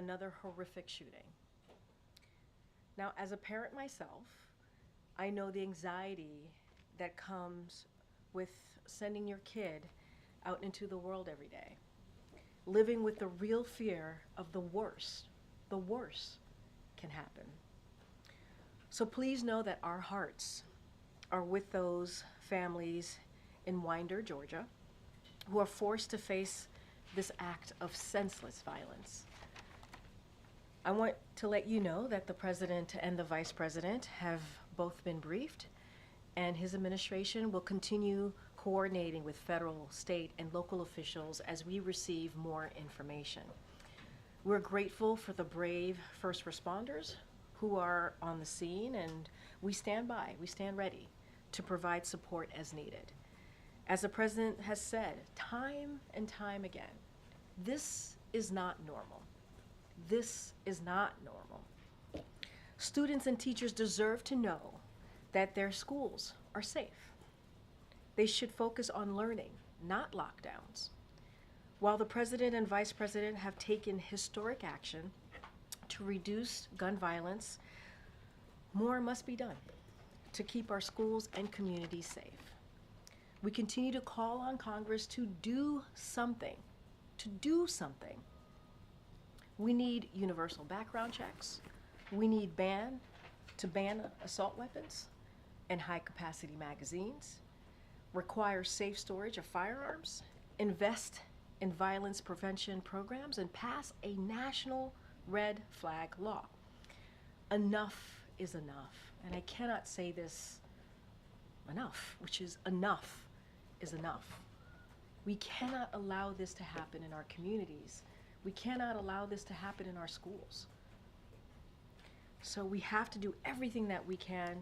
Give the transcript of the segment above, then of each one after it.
another horrific shooting. Now, as a parent myself, I know the anxiety that comes with sending your kid out into the world every day, living with the real fear of the worst can happen. So please know that our hearts are with those families in Winder, Georgia, who are forced to face this act of senseless violence. I want to let you know that the President and the Vice President have both been briefed, and his administration will continue coordinating with federal, state, and local officials as we receive more information. We're grateful for the brave first responders who are on the scene, and we stand by, we stand ready to provide support as needed. As the President has said time and time again, this is not normal. This is not normal. Students and teachers deserve to know that their schools are safe. They should focus on learning, not lockdowns. While the President and Vice President have taken historic action to reduce gun violence, more must be done to keep our schools and communities safe. We continue to call on Congress to do something, We need universal background checks. We need to ban assault weapons and high-capacity magazines, require safe storage of firearms, invest in violence prevention programs, and pass a national red flag law. Enough is enough, and I cannot say this enough, which is enough is enough. We cannot allow this to happen in our communities. We cannot allow this to happen in our schools. So we have to do everything that we can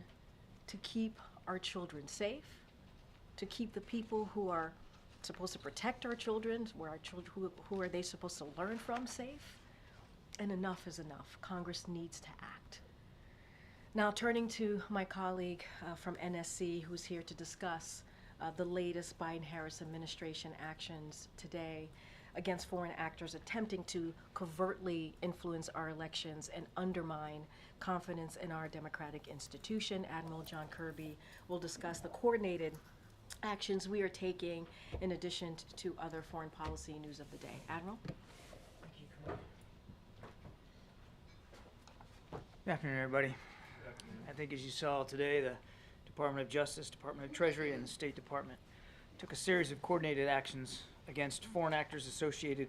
to keep our children safe, to keep the people who are supposed to protect our children, who are they supposed to learn from, safe. And enough is enough. Congress needs to act. Now, turning to my colleague from NSC, who's here to discuss the latest Biden-Harris administration actions today against foreign actors attempting to covertly influence our elections and undermine confidence in our democratic institution. Admiral John Kirby will discuss the coordinated actions we are taking in addition to other foreign policy news of the day. Admiral? Thank you, Karine. Good afternoon, everybody. I think as you saw today, the Department of Justice, Department of Treasury, and the State Department took a series of coordinated actions against foreign actors associated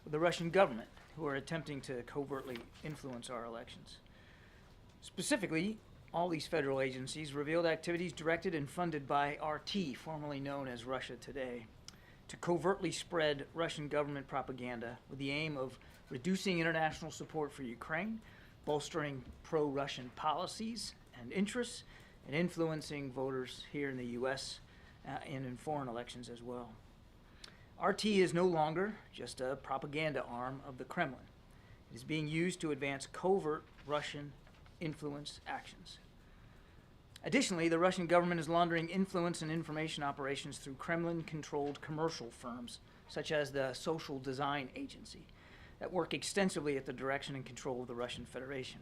with the Russian government who are attempting to covertly influence our elections. Specifically, all these federal agencies revealed activities directed and funded by RT, formerly known as Russia Today, to covertly spread Russian government propaganda with the aim of reducing international support for Ukraine, bolstering pro-Russian policies and interests, and influencing voters here in the U.S. And in foreign elections as well. RT is no longer just a propaganda arm of the Kremlin. It is being used to advance covert Russian influence actions. Additionally, the Russian government is laundering influence and information operations through Kremlin-controlled commercial firms, such as the Social Design Agency, that work extensively at the direction and control of the Russian Federation.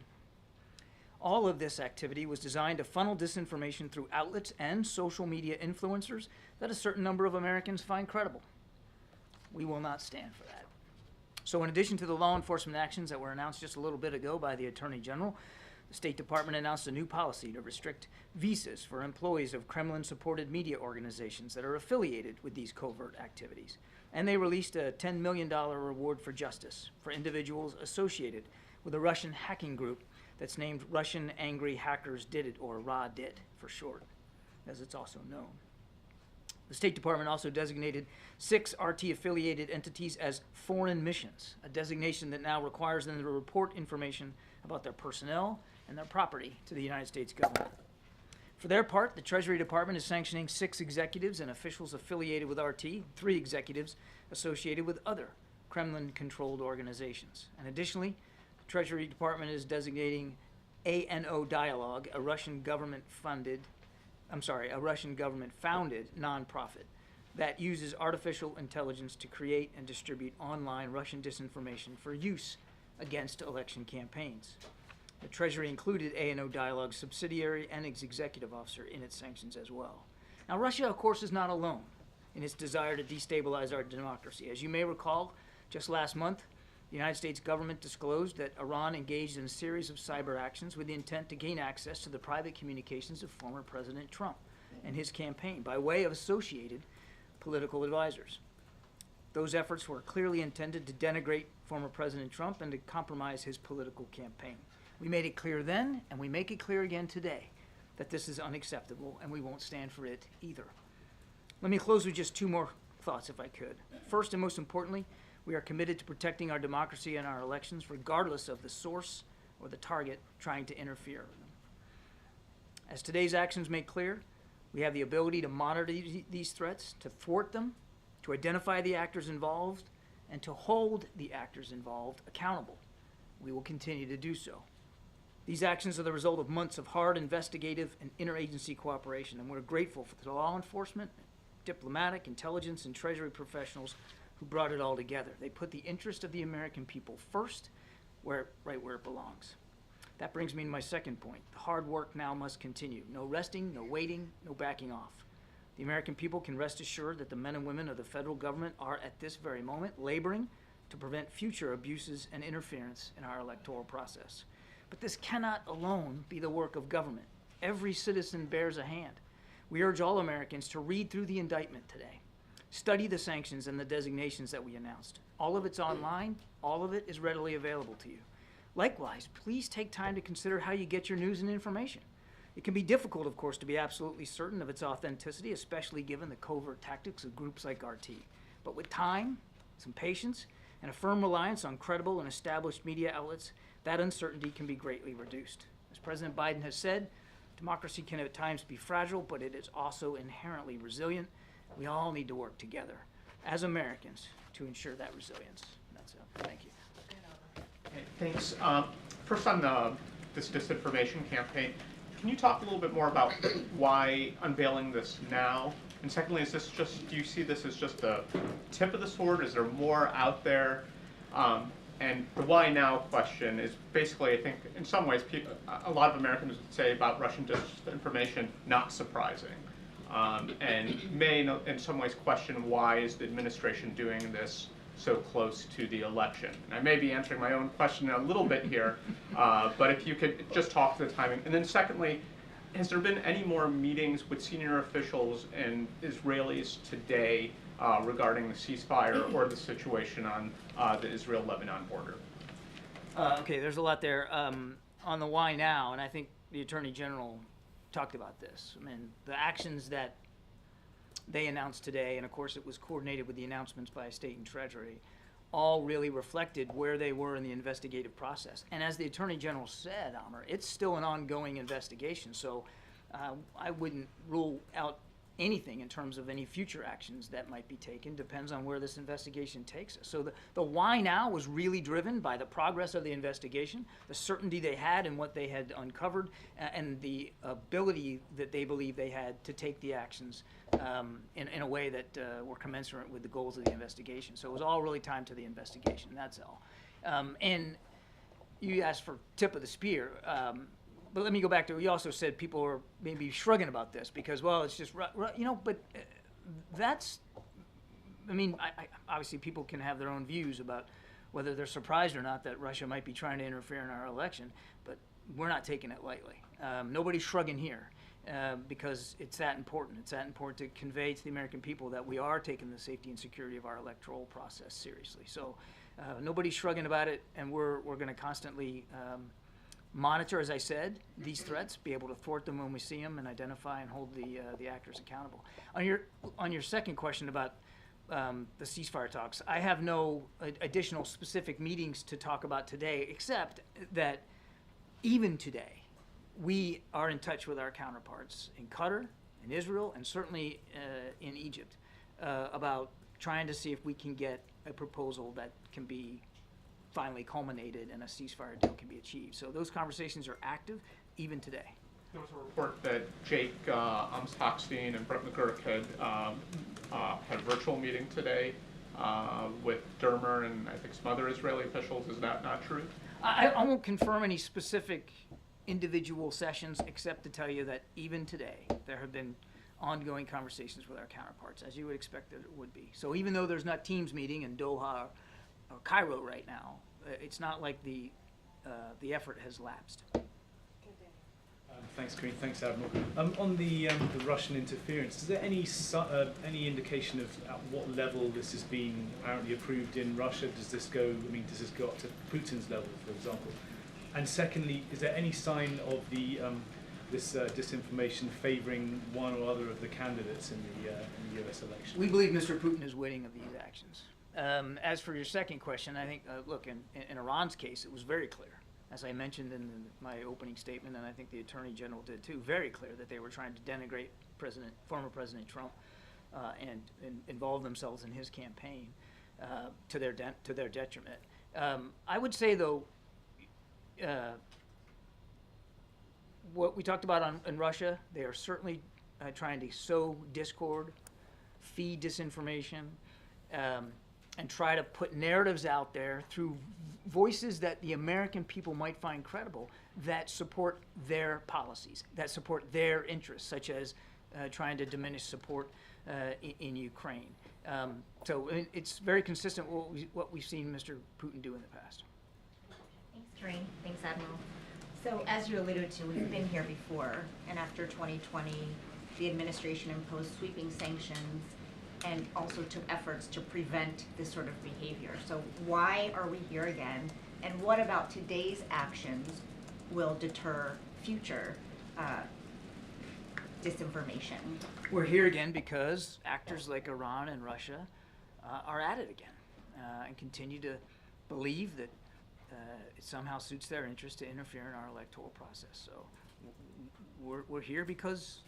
All of this activity was designed to funnel disinformation through outlets and social media influencers that a certain number of Americans find credible. We will not stand for that. So in addition to the law enforcement actions that were announced just a little bit ago by the Attorney General, the State Department announced a new policy to restrict visas for employees of Kremlin-supported media organizations that are affiliated with these covert activities. And they released a $10 million reward for justice for individuals associated with a Russian hacking group that's named Russian Angry Hackers Did It, or RA-DIT for short, as it's also known. The State Department also designated 6 RT-affiliated entities as foreign missions, a designation that now requires them to report information about their personnel and their property to the United States government. For their part, the Treasury Department is sanctioning 6 executives and officials affiliated with RT, 3 executives associated with other Kremlin-controlled organizations. And additionally, the Treasury Department is designating ANO Dialogue, a Russian government-founded nonprofit that uses artificial intelligence to create and distribute online Russian disinformation for use against election campaigns. The Treasury included A&O Dialogue's subsidiary and its executive officer in its sanctions as well. Now, Russia, of course, is not alone in its desire to destabilize our democracy. As you may recall, just last month, the United States government disclosed that Iran engaged in a series of cyber actions with the intent to gain access to the private communications of former President Trump and his campaign by way of associated political advisors. Those efforts were clearly intended to denigrate former President Trump and to compromise his political campaign. We made it clear then, and we make it clear again today, that this is unacceptable, and we won't stand for it either. Let me close with just two more thoughts, if I could. First, and most importantly, we are committed to protecting our democracy and our elections, regardless of the source or the target trying to interfere with them. As today's actions make clear, we have the ability to monitor these threats, to thwart them, to identify the actors involved, and to hold the actors involved accountable. We will continue to do so. These actions are the result of months of hard investigative and interagency cooperation, and we're grateful for the law enforcement, diplomatic, intelligence, and Treasury professionals who brought it all together. They put the interest of the American people first, right where it belongs. That brings me to my second point. The hard work now must continue. No resting, no waiting, no backing off. The American people can rest assured that the men and women of the federal government are at this very moment laboring to prevent future abuses and interference in our electoral process. But this cannot alone be the work of government. Every citizen bears a hand. We urge all Americans to read through the indictment today. Study the sanctions and the designations that we announced. All of it's online. All of it is readily available to you. Likewise, please take time to consider how you get your news and information. It can be difficult, of course, to be absolutely certain of its authenticity, especially given the covert tactics of groups like RT. But with time, some patience, and a firm reliance on credible and established media outlets, that uncertainty can be greatly reduced. As President Biden has said, democracy can at times be fragile, but it is also inherently resilient. We all need to work together as Americans to ensure that resilience. That's it. Thank you. Okay, thanks. First on this disinformation campaign, can you talk a little bit more about why unveiling this now? And secondly, is this just, do you see this as just the tip of the sword? Is there more out there? And the why now question is basically, I think, in some ways, a lot of Americans would say about Russian disinformation, not surprising. And may, in some ways, question why is the administration doing this so close to the election? And I may be answering my own question a little bit here, but if you could just talk to the timing. And then secondly, has there been any more meetings with senior officials and Israelis today regarding the ceasefire or the situation on the Israel-Lebanon border? Okay, there's a lot there. On the why now, and I think the Attorney General talked about this. I mean, the actions that they announced today, and of course it was coordinated with the announcements by State and Treasury, all really reflected where they were in the investigative process. And as the Attorney General said, Amr, it's still an ongoing investigation, so I wouldn't rule out anything in terms of any future actions that might be taken. Depends on where this investigation takes us. So the why now was really driven by the progress of the investigation, the certainty they had in what they had uncovered, and the ability that they believe they had to take the actions in a way that were commensurate with the goals of the investigation. So it was all really timed to the investigation, that's all. And you asked for tip of the spear. But let me go back to, you also said people are maybe shrugging about this because, well, it's just, you know, but that's, I mean, obviously people can have their own views about whether they're surprised or not that Russia might be trying to interfere in our election, but we're not taking it lightly. Nobody's shrugging here because it's that important. It's that important to convey to the American people that we are taking the safety and security of our electoral process seriously. So nobody's shrugging about it, and we're going to constantly monitor, as I said, these threats, be able to thwart them when we see them, and identify and hold the actors accountable. On your second question about the ceasefire talks, I have no additional specific meetings to talk about today, except that even today, we are in touch with our counterparts in Qatar, in Israel, and certainly in Egypt about trying to see if we can get a proposal that can be finally culminated and a ceasefire deal can be achieved. So those conversations are active even today. There was a report that Jake Hochstein and Brett McGurk had a virtual meeting today with Dermer and I think some other Israeli officials. Is that not true? I won't confirm any specific individual sessions, except to tell you that even today, there have been ongoing conversations with our counterparts, as you would expect that it would be. So even though there's not Teams meeting in Doha or Cairo right now, it's not like the effort has lapsed. Thanks, Karine. Thanks, Admiral. On the Russian interference, is there any indication of at what level this has been apparently approved in Russia? Does this go? I mean, does this go up to Putin's level, for example? And secondly, is there any sign of the this disinformation favouring one or other of the candidates in the U.S. election? We believe Mr. Putin is winning of these actions. As for your second question, I think, look, in Iran's case, it was very clear, as I mentioned in my opening statement, and I think the Attorney General did too, very clear that they were trying to denigrate former President Trump and involve themselves in his campaign to their detriment. I would say, though, what we talked about in Russia, they are certainly trying to sow discord, feed disinformation, and try to put narratives out there through voices that the American people might find credible that support their policies, that support their interests, such as trying to diminish support in Ukraine. So it's very consistent with what we've seen Mr. Putin do in the past. Thanks, Karine. Thanks, Admiral. So as you alluded to, we've been here before, and after 2020, the administration imposed sweeping sanctions and also took efforts to prevent this sort of behavior. So why are we here again? And what about today's actions will deter future disinformation? We're here again because actors like Iran and Russia are at it again and continue to believe that it somehow suits their interest to interfere in our electoral process. So we're here because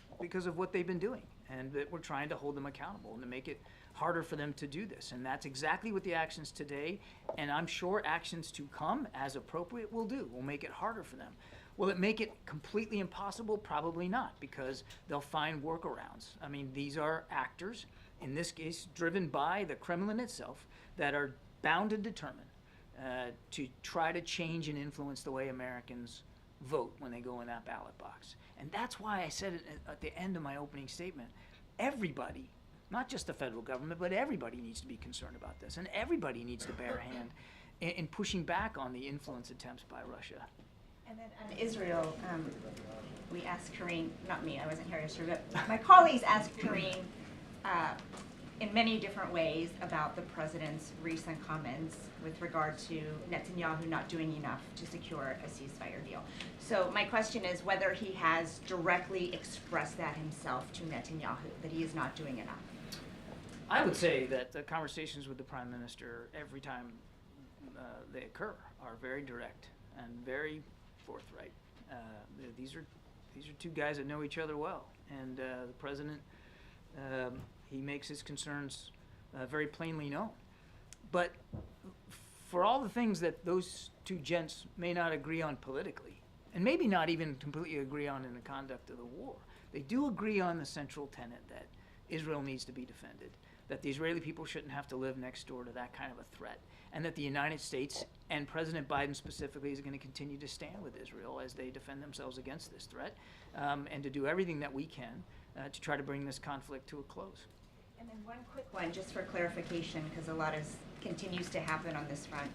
of what they've been doing, and that we're trying to hold them accountable and to make it harder for them to do this. And that's exactly what the actions today, and I'm sure actions to come as appropriate, will do. Will make it harder for them. Will it make it completely impossible? Probably not, because they'll find workarounds. I mean, these are actors, in this case driven by the Kremlin itself, that are bound and determined to try to change and influence the way Americans vote when they go in that ballot box. And that's why I said it at the end of my opening statement. Everybody, not just the federal government, but everybody needs to be concerned about this. And everybody needs to bear a hand in pushing back on the influence attempts by Russia. And then on Israel, we asked Karine, not me, I wasn't here yesterday, but my colleagues asked Karine in many different ways about the president's recent comments with regard to Netanyahu not doing enough to secure a ceasefire deal. So my question is whether he has directly expressed that himself to Netanyahu, that he is not doing enough. I would say that the conversations with the Prime Minister every time they occur are very direct and very forthright. These are two guys that know each other well, and the President, he makes his concerns very plainly known. But for all the things that those two gents may not agree on politically, and maybe not even completely agree on in the conduct of the war, they do agree on the central tenet that Israel needs to be defended, that the Israeli people shouldn't have to live next door to that kind of a threat, and that the United States, and President Biden specifically, is going to continue to stand with Israel as they defend themselves against this threat, and to do everything that we can to try to bring this conflict to a close. And then one quick one, just for clarification, because a lot continues to happen on this front.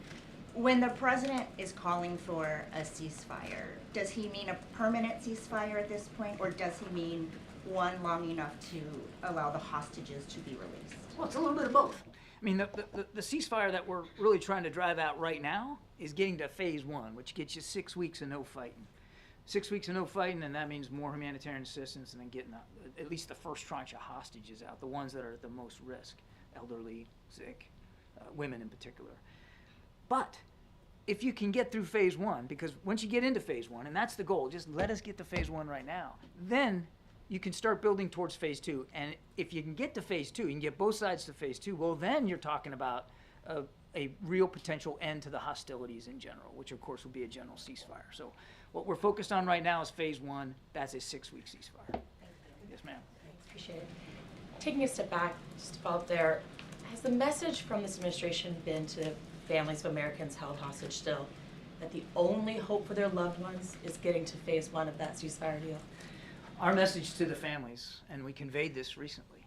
When the president is calling for a ceasefire, does he mean a permanent ceasefire at this point, or does he mean one long enough to allow the hostages to be released? Well, it's a little bit of both. I mean, the ceasefire that we're really trying to drive out right now is getting to phase one, which gets you 6 weeks of no fighting. 6 weeks of no fighting, and that means more humanitarian assistance, and then getting at least the first tranche of hostages out, the ones that are at the most risk, elderly, sick, women in particular. But if you can get through phase one, because once you get into phase one, and that's the goal, just let us get to phase one right now, then you can start building towards phase two. And if you can get to phase two, you can get both sides to phase two, well, then you're talking about a real potential end to the hostilities in general, which of course will be a general ceasefire. So what we're focused on right now is phase one. That's a 6-week ceasefire. Yes, ma'am. Thanks, appreciate it. Taking a step back, just to follow up there, Has the message from this administration been to families of Americans held hostage still that the only hope for their loved ones is getting to phase 1 of that ceasefire deal? Our message to the families, and we conveyed this recently,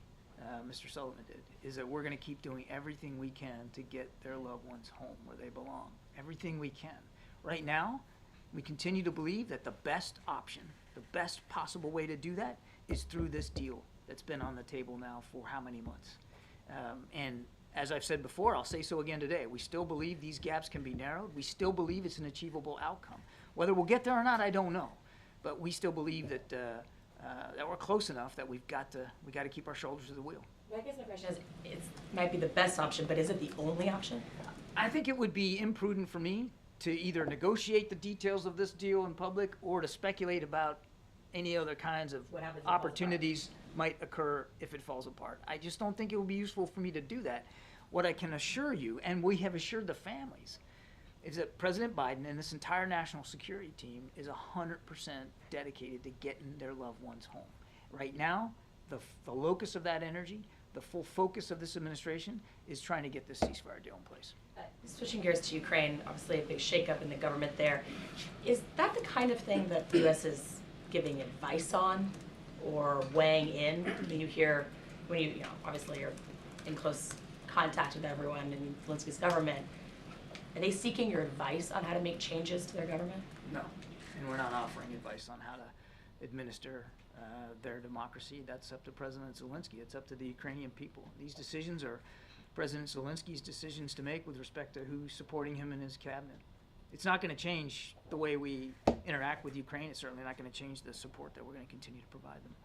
Mr. Sullivan did, is that we're going to keep doing everything we can to get their loved ones home where they belong. Everything we can. Right now, we continue to believe that the best option, the best possible way to do that is through this deal that's been on the table now for how many months. And as I've said before, I'll say so again today, we still believe these gaps can be narrowed. We still believe it's an achievable outcome. Whether we'll get there or not, I don't know. But we still believe that that we're close enough that we got to keep our shoulders to the wheel. I guess my question is, it might be the best option, but is it the only option? I think it would be imprudent for me to either negotiate the details of this deal in public or to speculate about any other kinds of What happens if it falls opportunities might occur if it falls apart. I just don't think it would be useful for me to do that. What I can assure you, and we have assured the families, is that President Biden and this entire national security team is 100% dedicated to getting their loved ones home. Right now, the locus of that energy, the full focus of this administration is trying to get this ceasefire deal in place. Switching gears to Ukraine, obviously a big shakeup in the government there. Is that the kind of thing that the U.S. is giving advice on or weighing in? I mean, you hear, when you know, obviously you're in close contact with everyone in Zelensky's government, are they seeking your advice on how to make changes to their government? No, and we're not offering advice on how to administer their democracy. That's up to President Zelensky. It's up to the Ukrainian people. These decisions are President Zelensky's decisions to make with respect to who's supporting him in his cabinet. It's not going to change the way we interact with Ukraine. It's certainly not going to change the support that we're going to continue to provide them.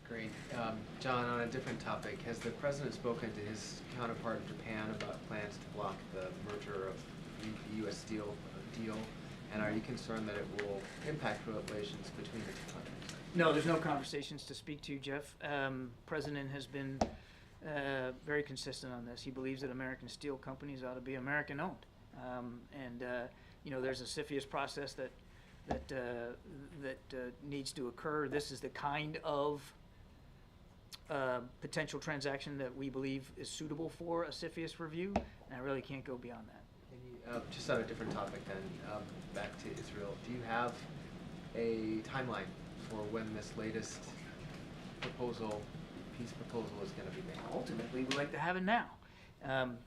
Great. John, on a different topic, has the president spoken to his counterpart in Japan about plans to block the merger of the U.S. Steel deal? And are you concerned that it will impact relations between the two countries? No, there's no conversations to speak to, Jeff. President has been very consistent on this. He believes that American steel companies ought to be American-owned. You know, there's a CFIUS process that needs to occur. This is the kind of potential transaction that we believe is suitable for a CFIUS review, and I really can't go beyond that. Just on a different topic then, back to Israel, do you have a timeline for when this latest proposal, peace proposal, is going to be made? Ultimately, we'd like to have it now.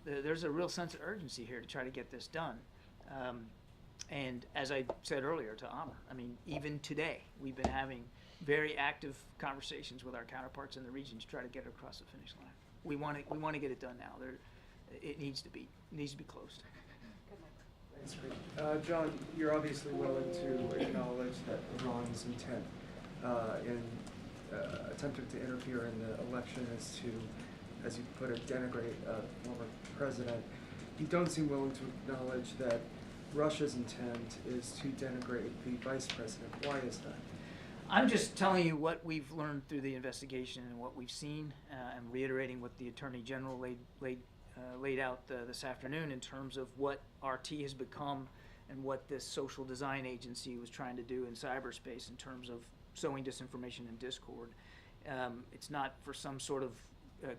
There's a real sense of urgency here to try to get this done. And as I said earlier to Amr, I mean, even today, we've been having very active conversations with our counterparts in the region to try to get it across the finish line. We want to get it done now. It needs to be closed. Thanks, John, you're obviously willing to acknowledge that Iran's intent in attempting to interfere in the election is to, as you put it, denigrate a former president. You don't seem willing to acknowledge that Russia's intent is to denigrate the vice president. Why is that? I'm just telling you what we've learned through the investigation and what we've seen, and reiterating what the Attorney General laid out this afternoon in terms of what RT has become and what this social design agency was trying to do in cyberspace in terms of sowing disinformation and discord. It's not for some sort of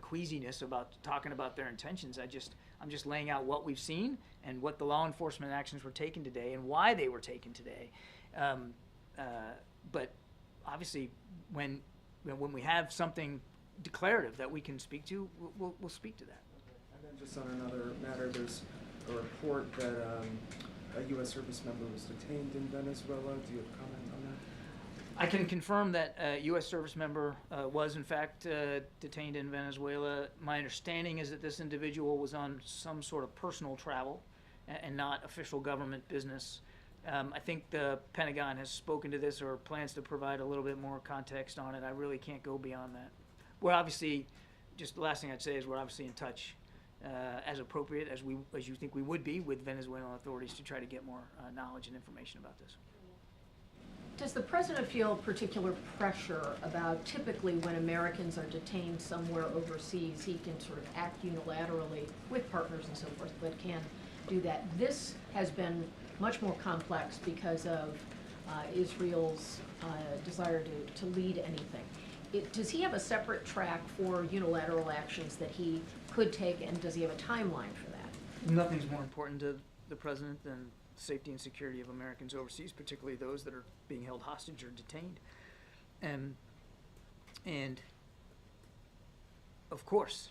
queasiness about talking about their intentions. I'm just laying out what we've seen and what the law enforcement actions were taken today and why they were taken today. But obviously, when we have something declarative that we can speak to, we'll speak to that. And then just on another matter, there's a report that a U.S. service member was detained in Venezuela. Do you have a comment on that? I can confirm that a U.S. service member was in fact detained in Venezuela. My understanding is that this individual was on some sort of personal travel and not official government business. I think the Pentagon has spoken to this or plans to provide a little bit more context on it. I really can't go beyond that. We're obviously, just the last thing I'd say is we're obviously in touch as appropriate as you think we would be with Venezuelan authorities to try to get more knowledge and information about this. Does the president feel particular pressure about typically when Americans are detained somewhere overseas, he can sort of act unilaterally with partners and so forth, but can do that? This has been much more complex because of Israel's desire to lead anything. does he have a separate track for unilateral actions that he could take, and does he have a timeline for that? Nothing's more important to the president than safety and security of Americans overseas, particularly those that are being held hostage or detained. And of course,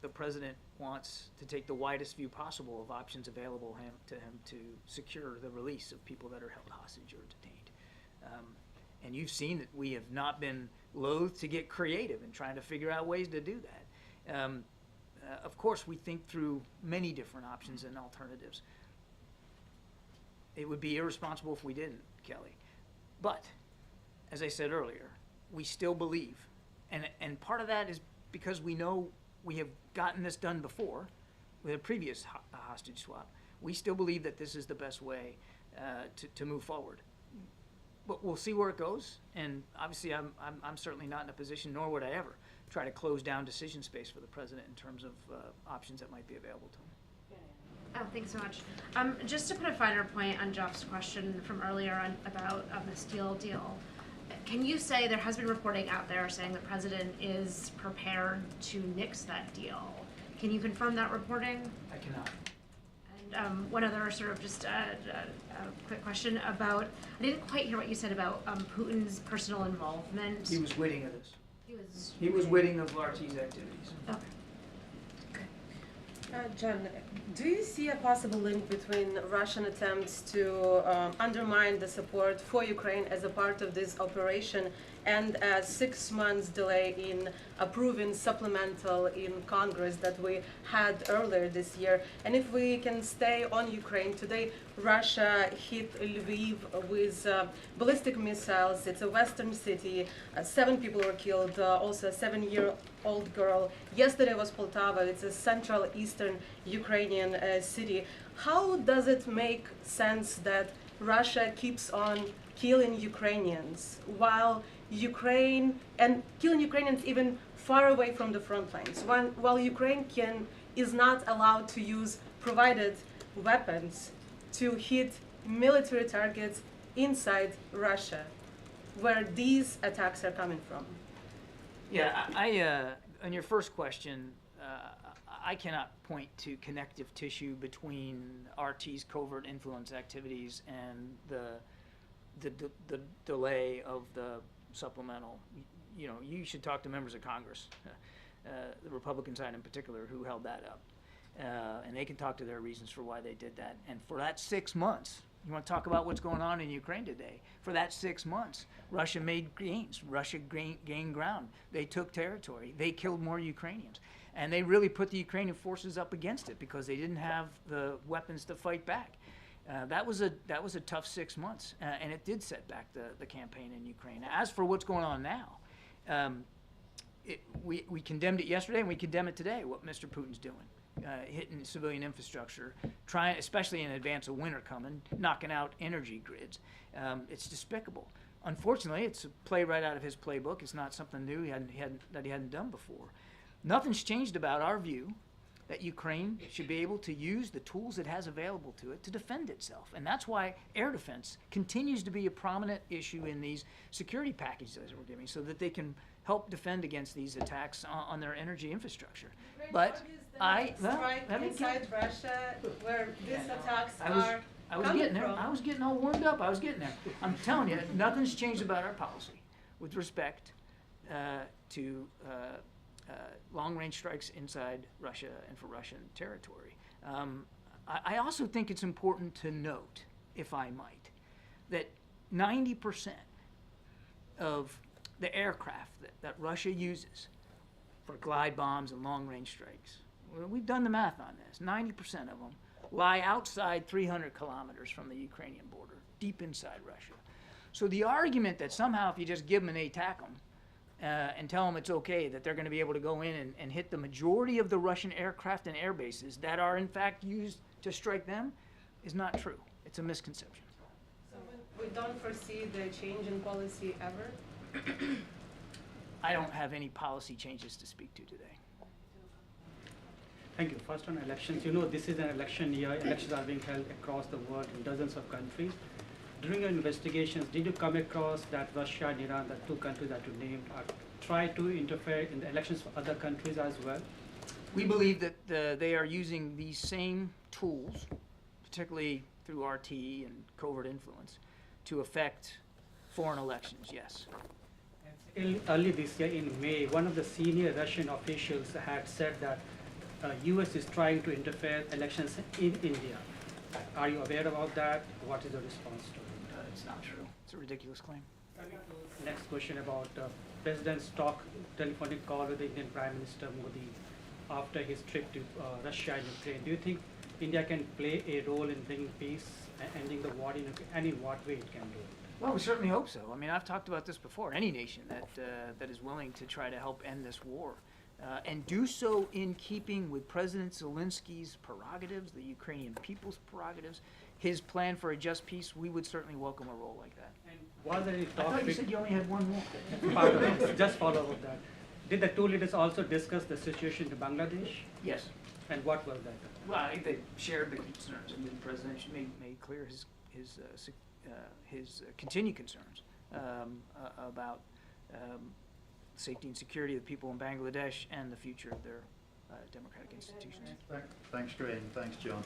the president wants to take the widest view possible of options available to him to secure the release of people that are held hostage or detained. And you've seen that we have not been loath to get creative in trying to figure out ways to do that. Of course, we think through many different options and alternatives. It would be irresponsible if we didn't, Kelly. But, as I said earlier, we still believe, and part of that is because we know we have gotten this done before with a previous hostage swap. We still believe that this is the best way to move forward. But we'll see where it goes, and obviously I'm certainly not in a position, nor would I ever try to close down decision space for the president in terms of options that might be available to him. Oh, thanks so much. Just to put a finer point on Jeff's question from earlier on about the steel deal, can you say there has been reporting out there saying the president is prepared to nix that deal? Can you confirm that reporting? I cannot. And one other sort of just a quick question about, I didn't quite hear what you said about Putin's personal involvement. He was witting of this. He was witting of RT's activities. Okay. John, do you see a possible link between Russian attempts to undermine the support for Ukraine as a part of this operation and a 6 months delay in approving supplemental in Congress that we had earlier this year? And if we can stay on Ukraine, today Russia hit Lviv with ballistic missiles. It's a western city. 7 people were killed, also a 7-year-old girl. Yesterday was Poltava. It's a central eastern Ukrainian city. How does it make sense that Russia keeps on killing Ukrainians while Ukraine, and killing Ukrainians even far away from the front lines, while Ukraine is not allowed to use provided weapons to hit military targets inside Russia, where these attacks are coming from? Yeah, on your first question, I cannot point to connective tissue between RT's covert influence activities and the delay of the supplemental. You know, you should talk to members of Congress, the Republican side in particular, who held that up. And they can talk to their reasons for why they did that. And for that 6 months, you want to talk about what's going on in Ukraine today? For that 6 months, Russia made gains. Russia gained ground. They took territory. They killed more Ukrainians. And they really put the Ukrainian forces up against it because they didn't have the weapons to fight back. That was a tough 6 months, and it did set back the campaign in Ukraine. As for what's going on now, we condemned it yesterday, and we condemn it today, what Mr. Putin's doing. Hitting civilian infrastructure, trying, especially in advance of winter coming, knocking out energy grids. It's despicable. Unfortunately, it's a play right out of his playbook. It's not something new that he hadn't done before. Nothing's changed about our view that Ukraine should be able to use the tools it has available to it to defend itself. And that's why air defense continues to be a prominent issue in these security packages that we're giving, so that they can help defend against these attacks on their energy infrastructure. But inside Russia, where these attacks are I was getting there. I was getting all warmed up. I was getting there. I'm telling you, nothing's changed about our policy with respect to long-range strikes inside Russia and for Russian territory. I also think it's important to note, if I might, that 90% of the aircraft that Russia uses for glide bombs and long-range strikes, we've done the math on this, 90% of them lie outside 300 kilometers from the Ukrainian border, deep inside Russia. So the argument that somehow if you just give them an ATACM, and tell them it's okay, that they're going to be able to go in and hit the majority of the Russian aircraft and air bases that are in fact used to strike them is not true. It's a misconception. So we don't foresee the change in policy ever? I don't have any policy changes to speak to today. Thank you. First on elections, you know this is an election year. Elections are being held across the world in dozens of countries. during your investigations, did you come across that Russia and Iran, the two countries that you named, are try to interfere in the elections for other countries as well? We believe that they are using these same tools, particularly through RT and covert influence, to affect foreign elections, yes. Early this year in May, one of the senior Russian officials had said that US is trying to interfere elections in India. Are you aware about that? What is the response to it? It's not true. It's a ridiculous claim. Next question about President's telephonic call with the Indian Prime Minister Modi after his trip to Russia and Ukraine. Do you think India can play a role in bringing peace and ending the war in any what way it can do it? Well, we certainly hope so. I mean, I've talked about this before. Any nation that is willing to try to help end this war and do so in keeping with President Zelensky's prerogatives, the Ukrainian people's prerogatives, his plan for a just peace, we would certainly welcome a role like that. And was there any I talk? thought you said you only had one more. Just follow up with that. Did the two leaders also discuss the situation in Bangladesh? Yes. And what was that? Well, I think they shared the concerns, and the president made clear his continued concerns about safety and security of the people in Bangladesh and the future of their democratic institutions. Thanks, Karine. Thanks, John.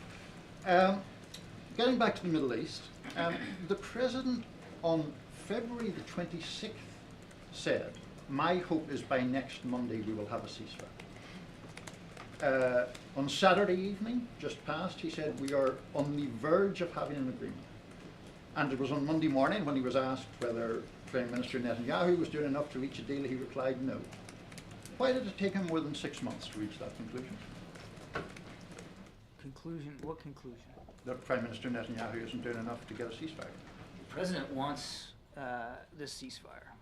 Getting back to the Middle East, the president on February the 26th said, "My hope is by next Monday we will have a ceasefire." On Saturday evening, just past, he said, "We are on the verge of having an agreement." And it was on Monday morning when he was asked whether Prime Minister Netanyahu was doing enough to reach a deal, he replied no. Why did it take him more than 6 months to reach that conclusion? Conclusion? What conclusion? That Prime Minister Netanyahu isn't doing enough to get a ceasefire. The president wants this ceasefire.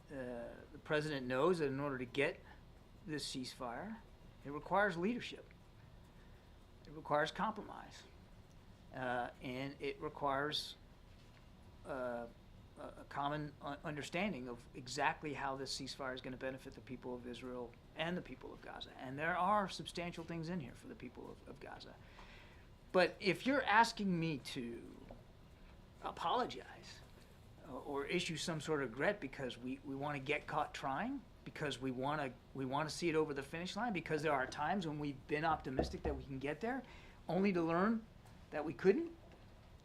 The president knows that in order to get this ceasefire, it requires leadership. It requires compromise. And it requires a common understanding of exactly how this ceasefire is going to benefit the people of Israel and the people of Gaza. And there are substantial things in here for the people of Gaza. But if you're asking me to apologize or issue some sort of regret because we want to get caught trying, because we want to see it over the finish line, because there are times when we've been optimistic that we can get there, only to learn that we couldn't,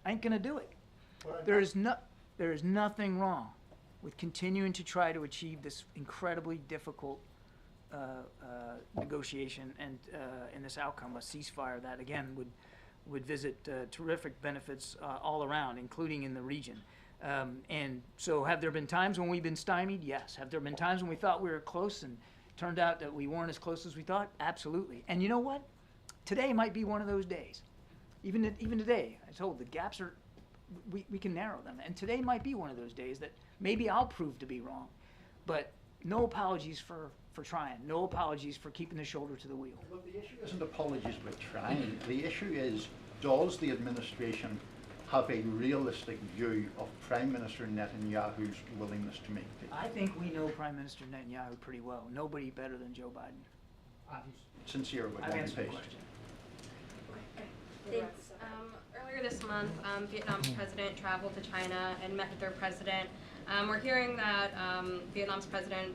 I ain't gonna do it. There is nothing wrong with continuing to try to achieve this incredibly difficult negotiation and in this outcome, a ceasefire that again would visit terrific benefits all around, including in the region. And so have there been times when we've been stymied? Yes. Have there been times when we thought we were close and turned out that we weren't as close as we thought? Absolutely. And you know what? Today might be one of those days. Even today, I told the gaps are, we can narrow them. And today might be one of those days that maybe I'll prove to be wrong. But no apologies for trying. No apologies for keeping the shoulder to the wheel. Well, the issue isn't apologies for trying. The issue is, does the administration have a realistic view of Prime Minister Netanyahu's willingness to make peace? I think we know Prime Minister Netanyahu pretty well. Nobody better than Joe Biden. I'm sincere with I've one answered the pace. question. Thanks. Earlier this month, Vietnam's president traveled to China and met with their president. We're hearing that Vietnam's president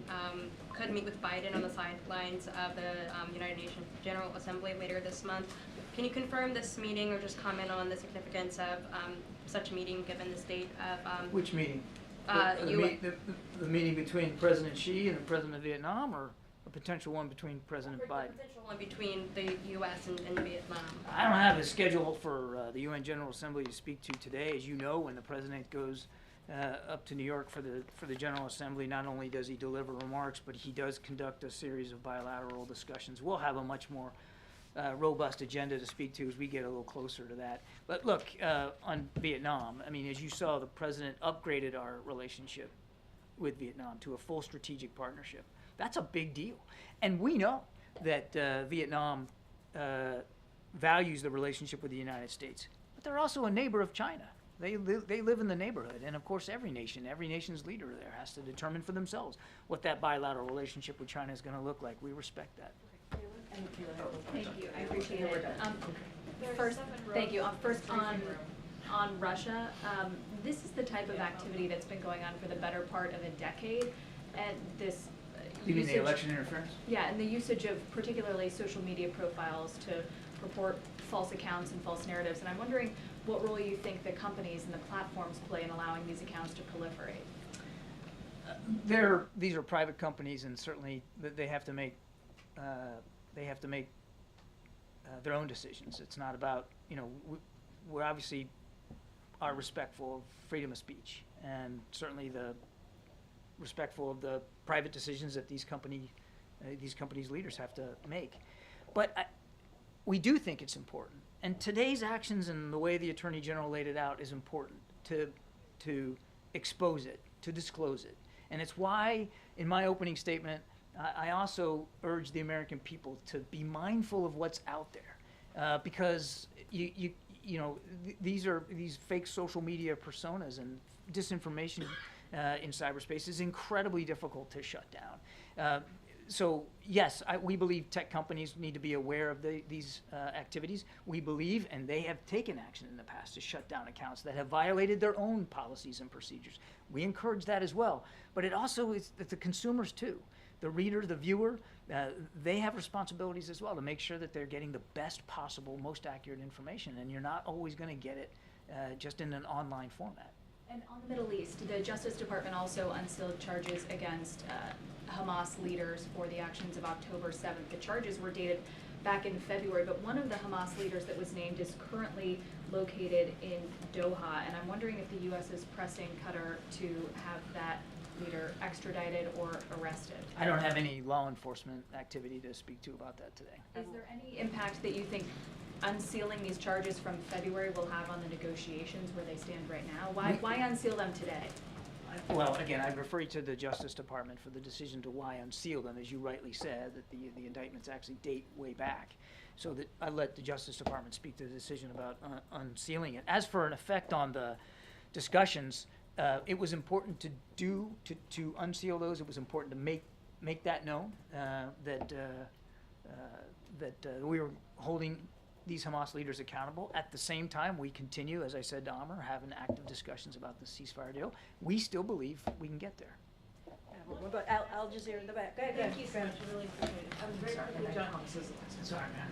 could meet with Biden on the sidelines of the United Nations General Assembly later this month. Can you confirm this meeting or just comment on the significance of such a meeting given the state of... Which meeting? The meeting between President Xi and the President of Vietnam, or a potential one between President Biden? A potential one between the U.S. and Vietnam. I don't have a schedule for the UN General Assembly to speak to today. As you know, when the President goes up to New York for the General Assembly, not only does he deliver remarks, but he does conduct a series of bilateral discussions. We'll have a much more robust agenda to speak to as we get a little closer to that. But look, on Vietnam, I mean, as you saw, the President upgraded our relationship with Vietnam to a full strategic partnership. That's a big deal. And we know that Vietnam values the relationship with the United States. But they're also a neighbor of China. They live in the neighborhood. And of course, every nation's leader there has to determine for themselves what that bilateral relationship with China is going to look like. We respect that. Thank you, I appreciate it. First, thank you. First on on Russia. This is the type of activity that's been going on for the better part of a decade, and this You mean the usage- election interference? Yeah, and the usage of particularly social media profiles to report false accounts and false narratives. And I'm wondering what role you think the companies and the platforms play in allowing these accounts to proliferate. These are private companies, and certainly they have to make their own decisions. It's not about, we obviously are respectful of freedom of speech, and certainly respectful of the private decisions that these companies' leaders have to make. But we do think it's important, and today's actions and the way the Attorney General laid it out is important to expose it, to disclose it. And it's why, in my opening statement, I also urge the American people to be mindful of what's out there, because these fake social media personas and disinformation in cyberspace is incredibly difficult to shut down. So yes, we believe tech companies need to be aware of these activities. We believe, and they have taken action in the past to shut down accounts that have violated their own policies and procedures. We encourage that as well. But it also is the consumers too. The reader, the viewer, they have responsibilities as well to make sure that they're getting the best possible, most accurate information. And you're not always going to get it just in an online format. And on the Middle East, the Justice Department also unsealed charges against Hamas leaders for the actions of October 7th. The charges were dated back in February, but one of the Hamas leaders that was named is currently located in Doha, and I'm wondering if the U.S. is pressing Qatar to have that leader extradited or arrested. I don't have any law enforcement activity to speak to about that today. Is there any impact that you think unsealing these charges from February will have on the negotiations where they stand right now? Why unseal them today? Well, again, I'd refer you to the Justice Department for the decision to why unseal them. As you rightly said, that the indictments actually date way back. So that I let the Justice Department speak to the decision about unsealing it. As for an effect on the discussions, it was important to unseal those. It was important to make that known, that we were holding these Hamas leaders accountable. At the same time, we continue, as I said to Amr, having active discussions about the ceasefire deal. We still believe we can get there. What about Al Jazeera in the back? Go ahead. Thank you so much, I really appreciate it. Very quickly, John. Sorry, man.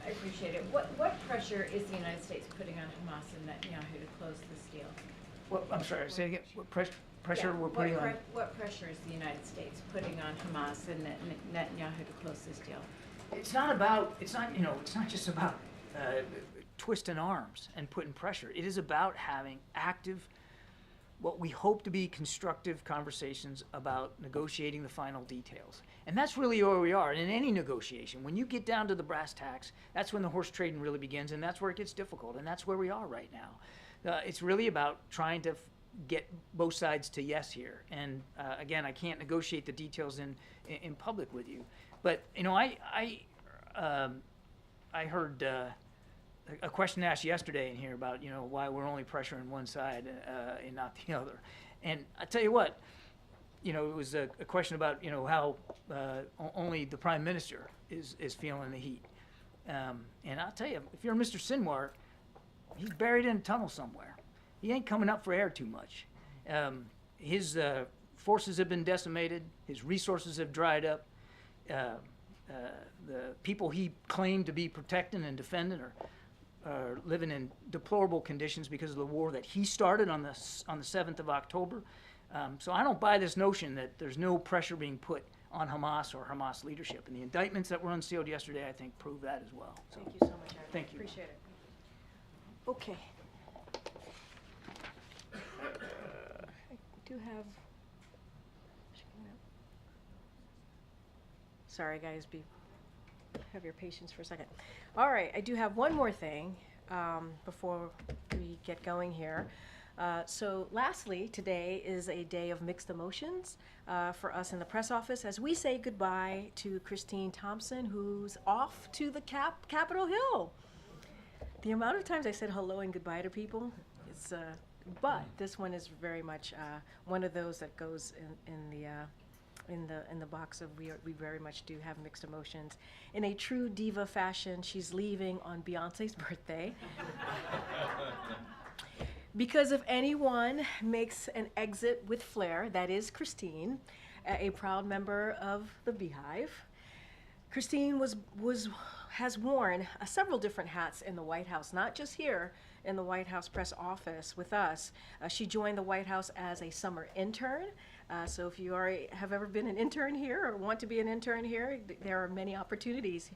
I appreciate it. What pressure is the United States putting on Hamas and Netanyahu to close this deal? I'm sorry, say again. What pressure we're putting on? What pressure is the United States putting on Hamas and Netanyahu to close this deal? It's not just about twisting arms and putting pressure. It is about having active, what we hope to be constructive conversations about negotiating the final details. And that's really where we are. And in any negotiation, when you get down to the brass tacks, that's when the horse trading really begins, and that's where it gets difficult, and that's where we are right now. It's really about trying to get both sides to yes here. And again, I can't negotiate the details in public with you. But I heard a question asked yesterday in here about why we're only pressuring one side and not the other. And I tell you what, it was a question about how only the Prime Minister is feeling the heat. And I'll tell you, if you're Mr. Sinwar, he's buried in a tunnel somewhere. He ain't coming up for air too much. His forces have been decimated. His resources have dried up. The people he claimed to be protecting and defending are living in deplorable conditions because of the war that he started on the 7th of October. So I don't buy this notion that there's no pressure being put on Hamas or Hamas leadership. And the indictments that were unsealed yesterday, I think, prove that as well. So, thank you so much, Adam. Thank you. Appreciate it. Okay. I do have. Sorry, guys. Have your patience for a second. All right, I do have one more thing before we get going here. So lastly, today is a day of mixed emotions for us in the press office as we say goodbye to Christine Thompson, who's off to the Capitol Hill. The amount of times I said hello and goodbye to people, it's, but this one is very much one of those that goes in the box of we very much do have mixed emotions. In a true diva fashion, she's leaving on Beyonce's birthday. Because if anyone makes an exit with flair, that is Christine, a proud member of the Beehive. Christine has worn several different hats in the White House, not just here in the White House press office with us. She joined the White House as a summer intern. So if you have ever been an intern here or want to be an intern here, there are many opportunities.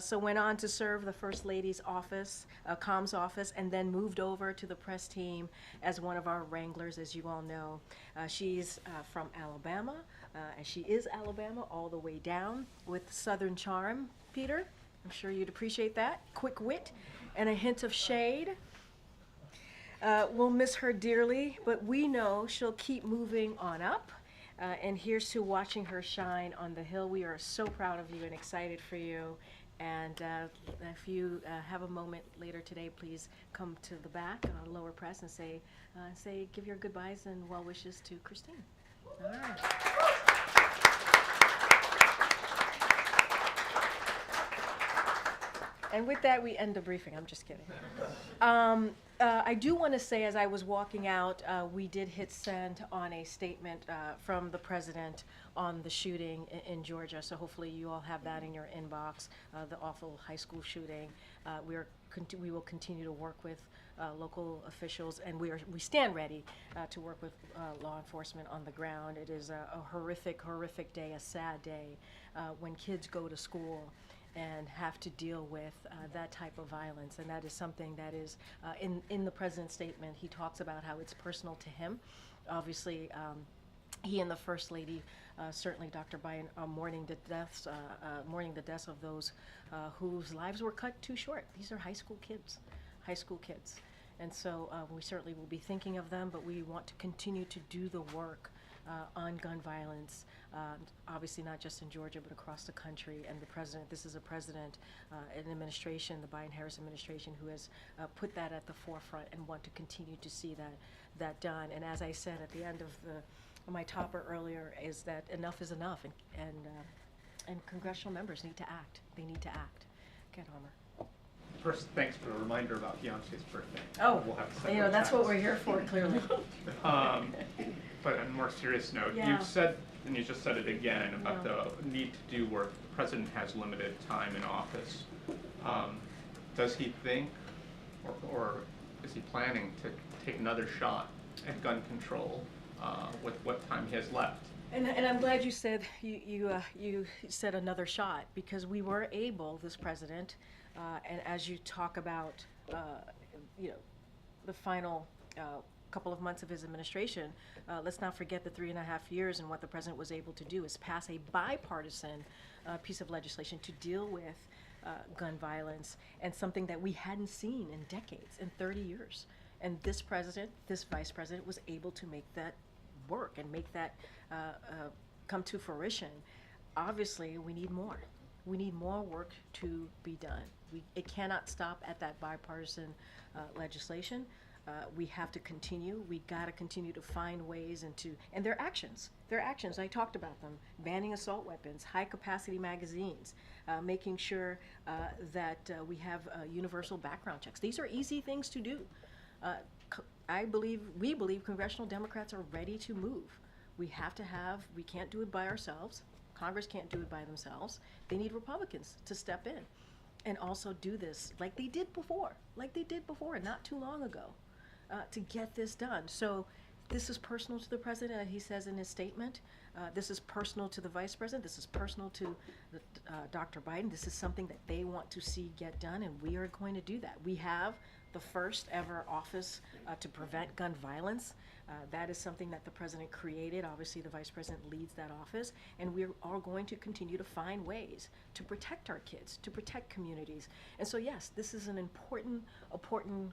So went on to serve the First Lady's office, comms office, and then moved over to the press team as one of our wranglers, as you all know. She's from Alabama, and she is Alabama all the way down with Southern charm, Peter. I'm sure you'd appreciate that. Quick wit and a hint of shade. We'll miss her dearly, but we know she'll keep moving on up. And here's to watching her shine on the Hill. We are so proud of you and excited for you. And if you have a moment later today, please come to the back, lower press, and give your goodbyes and well wishes to Christine. All right. And with that, we end the briefing. I'm just kidding. I do want to say, as I was walking out, we did hit send on a statement from the president on the shooting in Georgia. So hopefully you all have that in your inbox, the awful high school shooting. We will continue to work with local officials, and we stand ready to work with law enforcement on the ground. It is a horrific, horrific day, a sad day when kids go to school and have to deal with that type of violence. And that is something that is in the president's statement. He talks about how it's personal to him. Obviously, he and the First Lady, certainly Dr. Biden, are mourning the deaths of those whose lives were cut too short. These are high school kids. And so we certainly will be thinking of them, but we want to continue to do the work on gun violence, obviously not just in Georgia, but across the country. And the president, this is a president, an administration, the Biden-Harris administration, who has put that at the forefront and want to continue to see that done. And as I said at the end of my topper earlier, is that enough is enough, and congressional members need to act. They need to act. Get Homer. First, thanks for the reminder about Beyonce's birthday. Oh, we'll have to that's what we're here for, clearly. But on a more serious note, Yeah. you've said, and you just said it again, about the need to do work. The president has limited time in office. Does he think, or is he planning to take another shot at gun control with what time he has left? And I'm glad you said you said another shot, because we were able, this president, and as you talk about, the final couple of months of his administration, let's not forget the 3.5 years, and what the president was able to do is pass a bipartisan piece of legislation to deal with gun violence, and something that we hadn't seen in decades, in 30 years. And this president, this vice president, was able to make that work and make that come to fruition. Obviously, we need more. We need more work to be done. It cannot stop at that bipartisan legislation. We have to continue. We got to continue to find ways and their actions. I talked about them: banning assault weapons, high-capacity magazines, making sure that we have universal background checks. These are easy things to do. We believe congressional Democrats are ready to move. We can't do it by ourselves. Congress can't do it by themselves. They need Republicans to step in and also do this like they did before not too long ago, to get this done. So this is personal to the president, he says in his statement. This is personal to the vice president. This is personal to Dr. Biden. This is something that they want to see get done, and we are going to do that. We have the first ever office to prevent gun violence. That is something that the president created. Obviously, the vice president leads that office, and we are going to continue to find ways to protect our kids, to protect communities. And so, yes, this is an important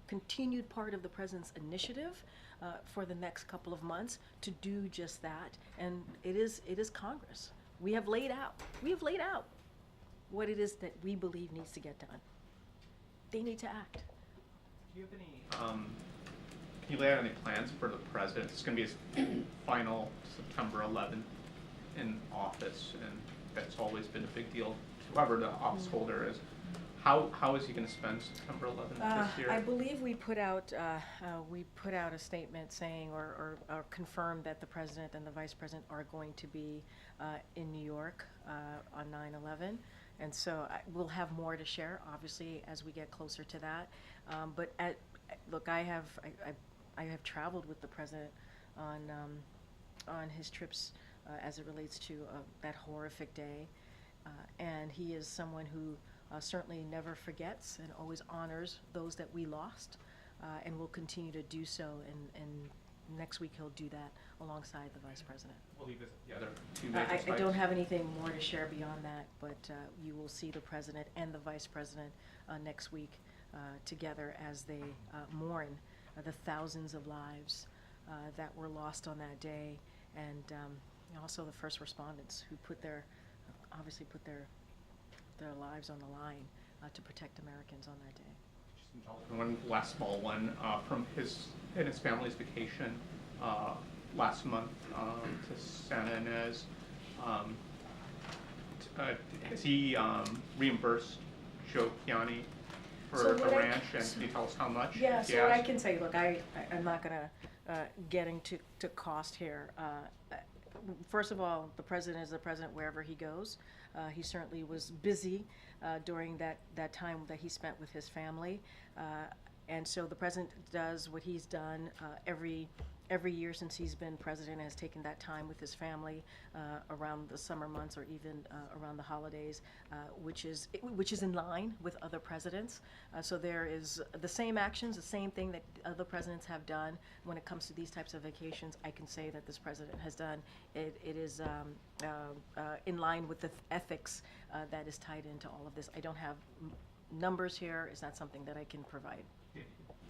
continued part of the president's initiative for the next couple of months to do just that. And it is Congress. We have laid out what it is that we believe needs to get done. They need to act. Do you have any, can you lay out any plans for the president? It's going to be his final September 11th in office, and that's always been a big deal to whoever the office holder is. How is he going to spend September 11th this year? I believe we put out a statement saying or confirmed that the president and the vice president are going to be in New York on 9/11, and so we'll have more to share, obviously, as we get closer to that. But look, I have traveled with the president on his trips as it relates to that horrific day, and he is someone who certainly never forgets and always honors those that we lost, and will continue to do so. And next week he'll do that alongside the vice president. Will he visit the other two major sites? I don't have anything more to share beyond that, but you will see the president and the vice president next week together as they mourn the thousands of lives that were lost on that day, and also the first respondents who obviously put their lives on the line to protect Americans on that day. Just one last small one from his and his family's vacation last month to Santa Ynez. Has he reimbursed Joe Kiani for the ranch, and can you tell us how much? Yeah, so what I can say, look, I'm not going to get into cost here. First of all, the president is the president wherever he goes. He certainly was busy during that time that he spent with his family. And so the president does what he's done every year since he's been president, has taken that time with his family around the summer months or even around the holidays, which is in line with other presidents. So there is the same actions, the same thing that other presidents have done when it comes to these types of vacations. I can say that this president has done. It is in line with the ethics that is tied into all of this. I don't have numbers here. It's not something that I can provide.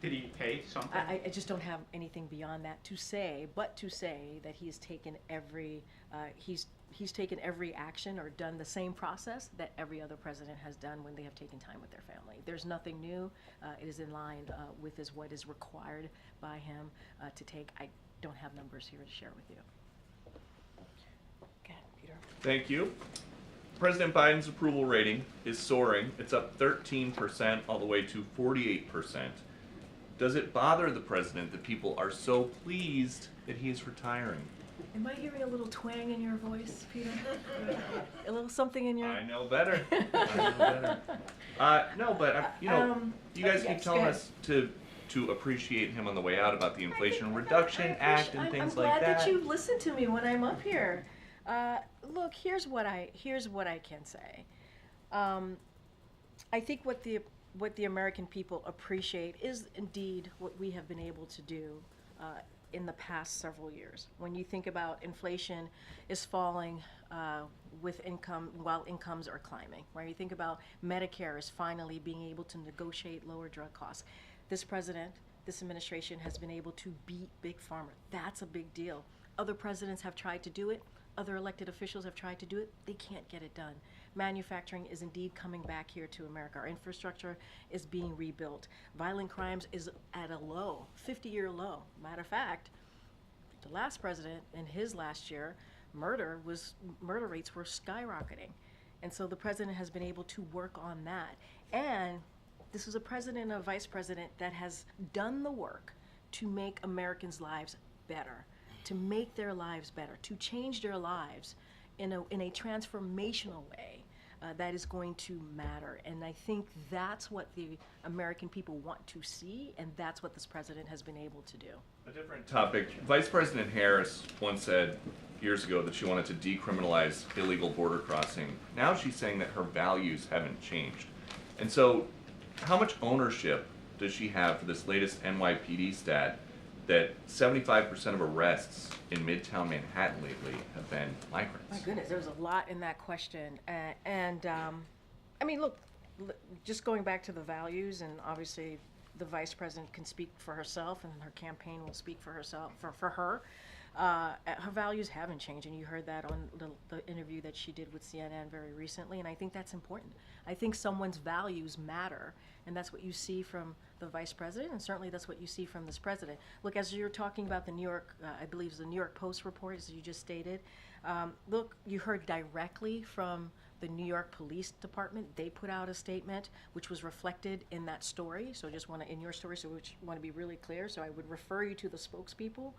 Did he pay something? I just don't have anything beyond that to say, but to say that he's taken every taken every action or done the same process that every other president has done when they have taken time with their family. There's nothing new. It is in line with what is required by him to take. I don't have numbers here to share with you. Go ahead, Peter. Thank you. President Biden's approval rating is soaring. It's up 13% all the way to 48%. Does it bother the president that people are so pleased that he is retiring? Am I hearing a little twang in your voice, Peter? A little something in your... I know better. I know better. No, but you guys keep telling us to appreciate him on the way out about the Inflation Reduction Act and things like that. I'm glad that you listen to me when I'm up here. Look, here's what I can say. I think what the American people appreciate is indeed what we have been able to do in the past several years. When you think about inflation is falling with income while incomes are climbing, right? You think about Medicare is finally being able to negotiate lower drug costs. This president, this administration has been able to beat Big Pharma. That's a big deal. Other presidents have tried to do it. Other elected officials have tried to do it. They can't get it done. Manufacturing is indeed coming back here to America. Our infrastructure is being rebuilt. Violent crimes is at a low, 50-year low. Matter of fact, the last president in his last year, murder rates were skyrocketing. And so the president has been able to work on that. And this is a president and a vice president that has done the work to make Americans' lives better, to make their lives better, to change their lives in a transformational way that is going to matter. And I think that's what the American people want to see, and that's what this president has been able to do. A different topic. Vice President Harris once said years ago that she wanted to decriminalize illegal border crossing. Now she's saying that her values haven't changed. And so how much ownership does she have for this latest NYPD stat that 75% of arrests in Midtown Manhattan lately have been migrants? My goodness, there's a lot in that question. I mean, look, just going back to the values, and obviously the vice president can speak for herself, and her campaign will speak for herself, for her. Her values haven't changed, and you heard that on the interview that she did with CNN very recently, and I think that's important. I think someone's values matter, and that's what you see from the vice president, and certainly that's what you see from this president. Look, as you're talking about the New York, I believe it's the New York Post report, as you just stated, look, you heard directly from The New York Police Department, they put out a statement which was reflected in that story. So I just want to, in your story, so we want to be really clear. So I would refer you to the spokespeople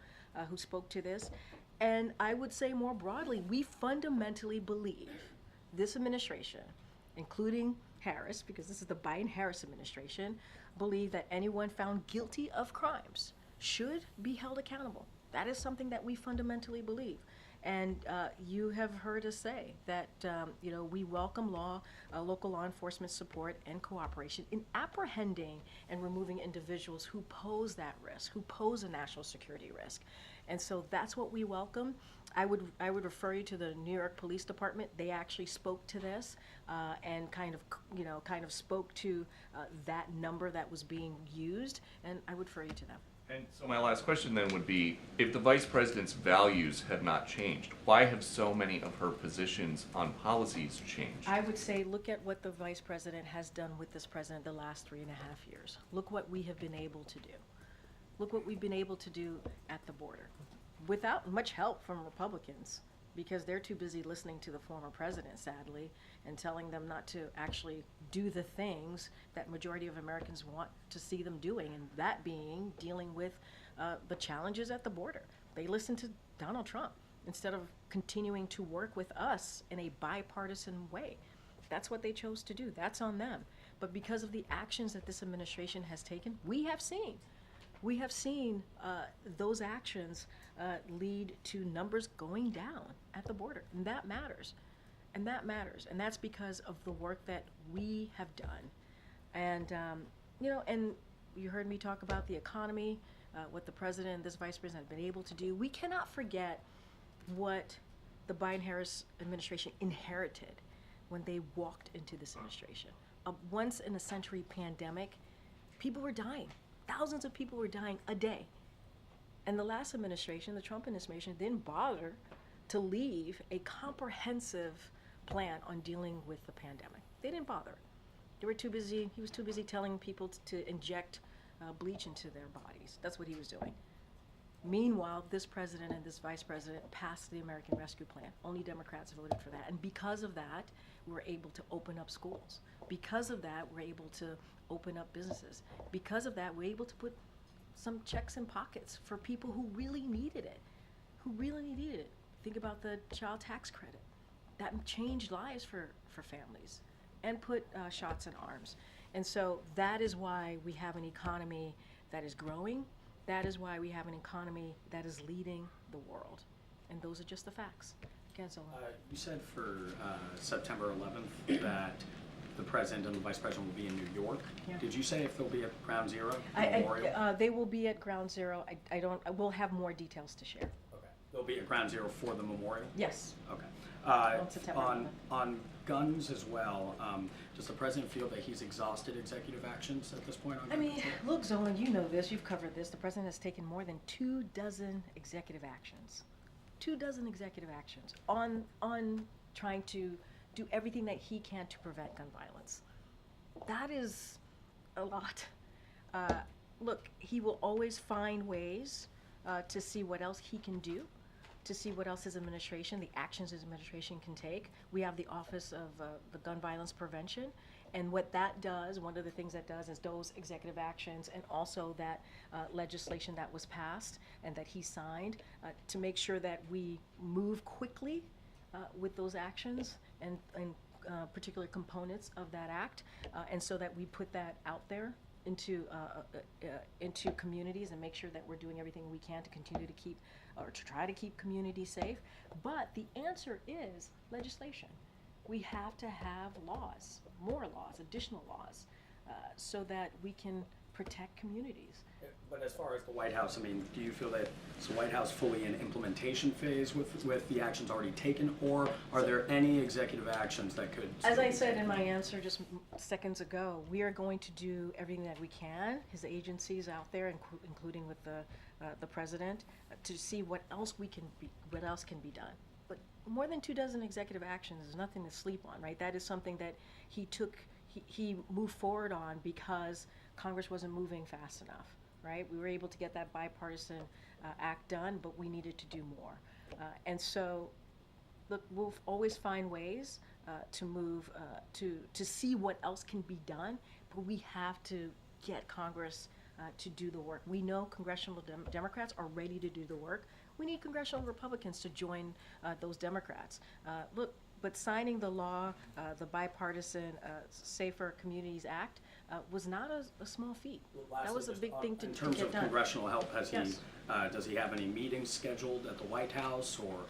who spoke to this. And I would say more broadly, we fundamentally believe this administration, including Harris, because this is the Biden-Harris administration, believe that anyone found guilty of crimes should be held accountable. That is something that we fundamentally believe. And you have heard us say that we welcome local law enforcement support and cooperation in apprehending and removing individuals who pose that risk, who pose a national security risk. And so that's what we welcome. I would refer you to the New York Police Department. They actually spoke to this and kind of spoke to that number that was being used, and I would refer you to them. And so my last question then would be, if the vice president's values have not changed, why have so many of her positions on policies changed? I would say look at what the vice president has done with this president the last 3.5 years. Look what we have been able to do. Look what we've been able to do at the border without much help from Republicans, because they're too busy listening to the former president, sadly, and telling them not to actually do the things that majority of Americans want to see them doing, and that being dealing with the challenges at the border. They listen to Donald Trump instead of continuing to work with us in a bipartisan way. That's what they chose to do. That's on them. But because of the actions that this administration has taken, we have seen those actions lead to numbers going down at the border, and that matters. And that's because of the work that we have done. And and you heard me talk about the economy, what the president and this vice president have been able to do. We cannot forget what the Biden-Harris administration inherited when they walked into this administration. A once-in-a-century pandemic. People were dying. Thousands of people were dying a day. And the last administration, the Trump administration, didn't bother to leave a comprehensive plan on dealing with the pandemic. They didn't bother. They were too busy. He was too busy telling people to inject bleach into their bodies. That's what he was doing. Meanwhile, this president and this vice president passed the American Rescue Plan. Only Democrats voted for that. And because of that, we were able to open up schools. Because of that, we're able to open up businesses. Because of that, we're able to put some checks in pockets for people who really needed it. Think about the child tax credit. That changed lives for families and put shots in arms. And so that is why we have an economy that is growing. That is why we have an economy that is leading the world. And those are just the facts. You said for September 11th that the president and the vice president will be in New York. Yeah. Did you say if they'll be at Ground Zero, Memorial? They will be at Ground Zero. We'll have more details to share. Okay. They'll be at Ground Zero for the memorial? Yes. Okay. On guns as well, does the president feel that he's exhausted executive actions at this point on gun control? Look, Zolan, you know this. You've covered this. The president has taken more than 24 executive actions. 24 executive actions on trying to do everything that he can to prevent gun violence. That is a lot. Look, he will always find ways to see what else he can do, to see what else his administration, the actions his administration can take. We have the Office of the Gun Violence Prevention, and what that does, one of the things that does is those executive actions and also that legislation that was passed and that he signed to make sure that we move quickly with those actions and particular components of that act, and so that we put that out there into communities and make sure that we're doing everything we can to continue to keep or to try to keep communities safe. But the answer is legislation. We have to have laws, more laws, additional laws, so that we can protect communities. But as far as the White House, I mean, do you feel that is the White House fully in implementation phase with the actions already taken, or are there any executive actions that could? As I said in my answer just seconds ago, we are going to do everything that we can, his agencies out there, including with the president, to see what else can be done. But more than 24 executive actions is nothing to sleep on, right? That is something that he moved forward on because Congress wasn't moving fast enough, right? We were able to get that bipartisan act done, but we needed to do more. And so, look, we'll always find ways to move to see what else can be done, but we have to get Congress to do the work. We know congressional Democrats are ready to do the work. We need congressional Republicans to join those Democrats. Look, but signing the law, the bipartisan Safer Communities Act, was not a small feat. Well, that was a lastly, big thing to get done. In terms of congressional help, has Yes. does he have any meetings scheduled at the White House, or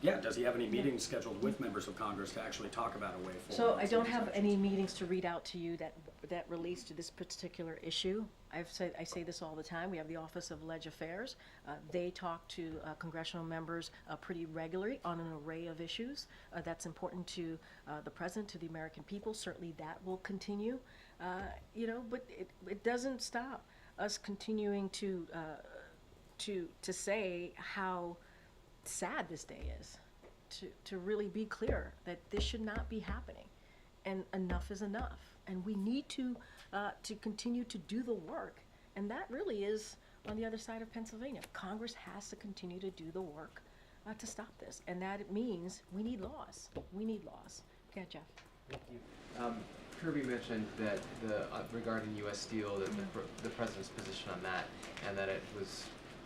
does he have any meetings scheduled with members of Congress to actually talk about a way forward? So on I some don't of these have actions? any meetings to read out to you that relates to this particular issue. I say this all the time. We have the Office of Leg Affairs. They talk to congressional members pretty regularly on an array of issues that's important to the president, to the American people. Certainly that will continue, but it doesn't stop us continuing to say how sad this day is, to really be clear that this should not be happening, and enough is enough, and we need to continue to do the work, and that really is on the other side of Pennsylvania. Congress has to continue to do the work to stop this, and that it means we need laws. We need laws. Okay, Jeff. Thank you. Kirby mentioned that regarding U.S. Steel, that the president's position on that, and that it was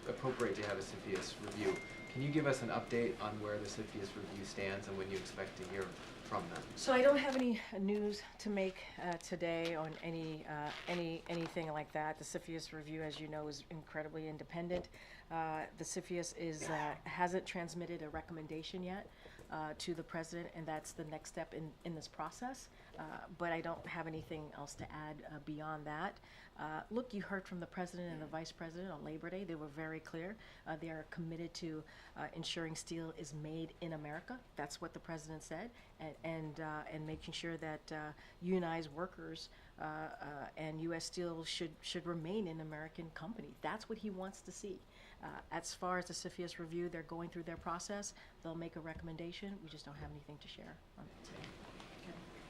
appropriate to have a CFIUS review. Can you give us an update on where the CFIUS review stands and when you expect to hear from them? So I don't have any news to make today on anything like that. The CFIUS review, as you know, is incredibly independent. The CFIUS hasn't transmitted a recommendation yet to the president, and that's the next step in this process. But I don't have anything else to add beyond that. Look, you heard from the president and the vice president on Labor Day. They were very clear. They are committed to ensuring steel is made in America. That's what the president said, and making sure that unionized workers and U.S. Steel should remain an American company. That's what he wants to see. As far as the CFIUS review, they're going through their process. They'll make a recommendation. We just don't have anything to share on it today.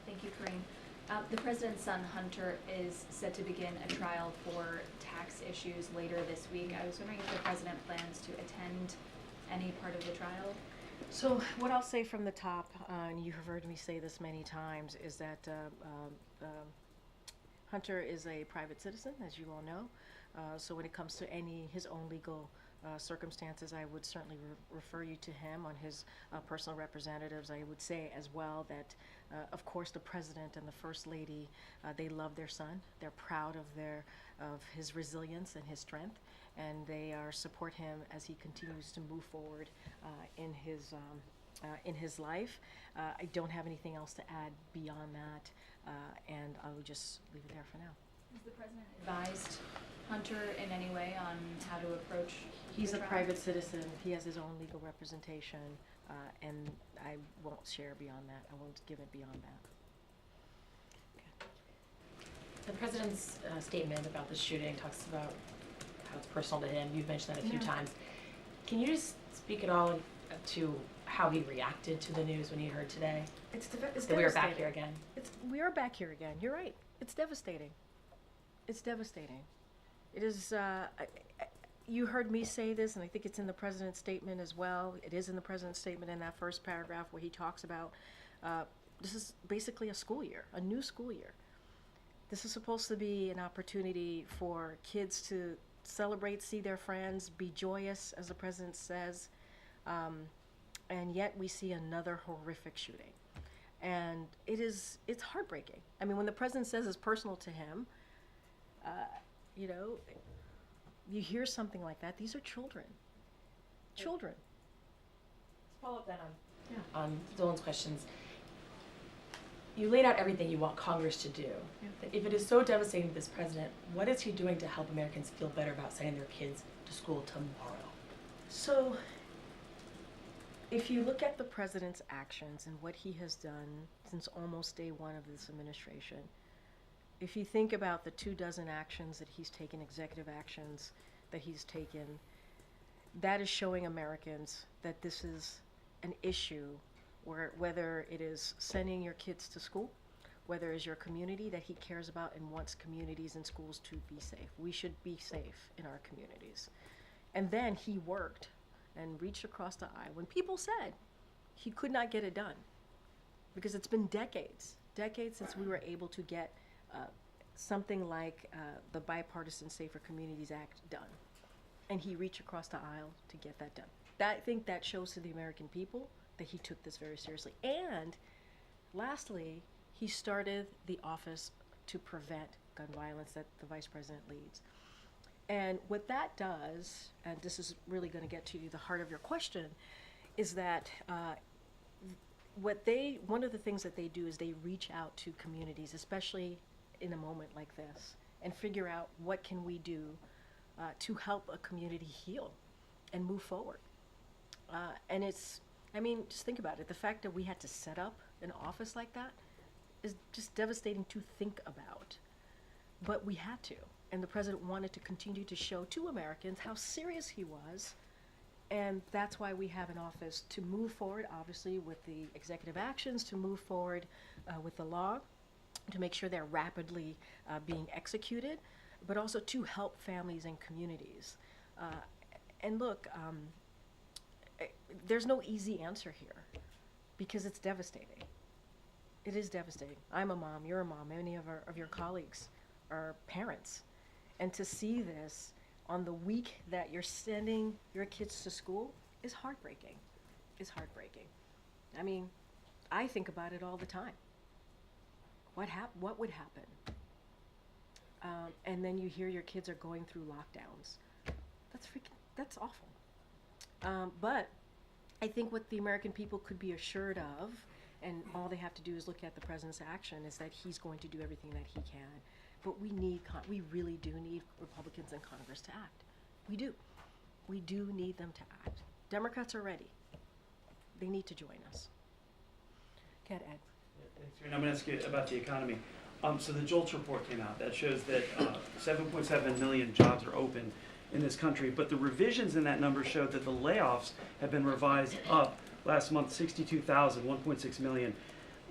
Thank you, Karine. The president's son, Hunter, is set to begin a trial for tax issues later this week. I was wondering if the president plans to attend any part of the trial? So what I'll say from the top, and you have heard me say this many times, is that Hunter is a private citizen, as you all know. So when it comes to his own legal circumstances, I would certainly refer you to him on his personal representatives. I would say as well that, of course, the president and the first lady, they love their son. They're proud of his resilience and his strength, and they support him as he continues to move forward in his life. I don't have anything else to add beyond that, and I will just leave it there for now. Has the president advised Hunter in any way on how to approach He's the a trial? private citizen. He has his own legal representation, and I won't share beyond that. I won't give it beyond that. The president's statement about the shooting talks about how it's personal to him. You've mentioned that a few times. Can you just speak at all to how he reacted to the news when he heard today? It's that we are back here again. We are back here again. You're right. It's devastating. It's devastating. It is. You heard me say this, and I think it's in the president's statement as well. It is in the president's statement in that first paragraph where he talks about this is basically a school year, a new school year. This is supposed to be an opportunity for kids to celebrate, see their friends, be joyous, as the president says, and yet we see another horrific shooting. And it's heartbreaking. I mean, when the president says it's personal to him, you hear something like that. These are children. Children. Let's follow up then on Dylan's questions. You laid out everything you want Congress to do. Yeah. If it is so devastating to this president, what is he doing to help Americans feel better about sending their kids to school tomorrow? So, if you look at the president's actions and what he has done since almost day one of this administration, if you think about the 24 actions that he's taken, executive actions that he's taken, that is showing Americans that this is an issue where whether it is sending your kids to school, whether it's your community that he cares about and wants communities and schools to be safe. We should be safe in our communities. And then he worked and reached across the aisle when people said he could not get it done. because it's been decades since we were able to get something like the Bipartisan Safer Communities Act done. And he reached across the aisle to get that done. I think that shows to the American people that he took this very seriously. And lastly, he started the Office to Prevent Gun Violence that the Vice President leads. And what that does, and this is really going to get to the heart of your question, is that one of the things that they do is they reach out to communities, especially in a moment like this, and figure out what can we do to help a community heal and move forward. And it's, I mean, just think about it. The fact that we had to set up an office like that is just devastating to think about. But we had to. And the president wanted to continue to show to Americans how serious he was. And that's why we have an office to move forward, obviously, with the executive actions, to move forward with the law, to make sure they're rapidly being executed, but also to help families and communities. And look, there's no easy answer here because it's devastating. It is devastating. I'm a mom, you're a mom, many of your colleagues are parents. And to see this on the week that you're sending your kids to school is heartbreaking. It's heartbreaking. I mean, I think about it all the time. What would happen? And then you hear your kids are going through lockdowns. That's awful. But I think what the American people could be assured of, and all they have to do is look at the president's action, is that he's going to do everything that he can. But we really do need Republicans in Congress to act. We do. We do need them to act. Democrats are ready. They need to join us. Go ahead, Ed. Thanks, Karine. I'm going to ask you about the economy. So the JOLTS report came out that shows that 7.7 million jobs are open in this country, but the revisions in that number showed that the layoffs have been revised up. Last month, 62,000, 1.6 million.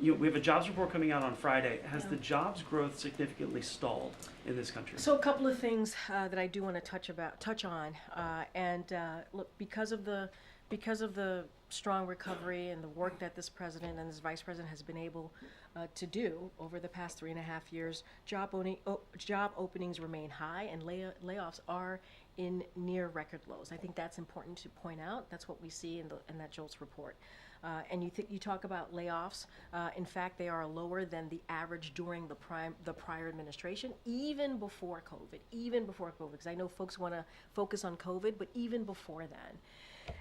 We have a jobs report coming out on Friday. Has the jobs growth significantly stalled in this country? So a couple of things that I do want to touch on, look, because of the strong recovery and the work that this president and this vice president has been able to do over the past 3.5 years, job openings remain high and layoffs are in near record lows. I think that's important to point out. That's what we see in that JOLTS report. And you talk about layoffs. In fact, they are lower than the average during the prior administration, even before COVID. Because I know folks want to focus on COVID, but even before then.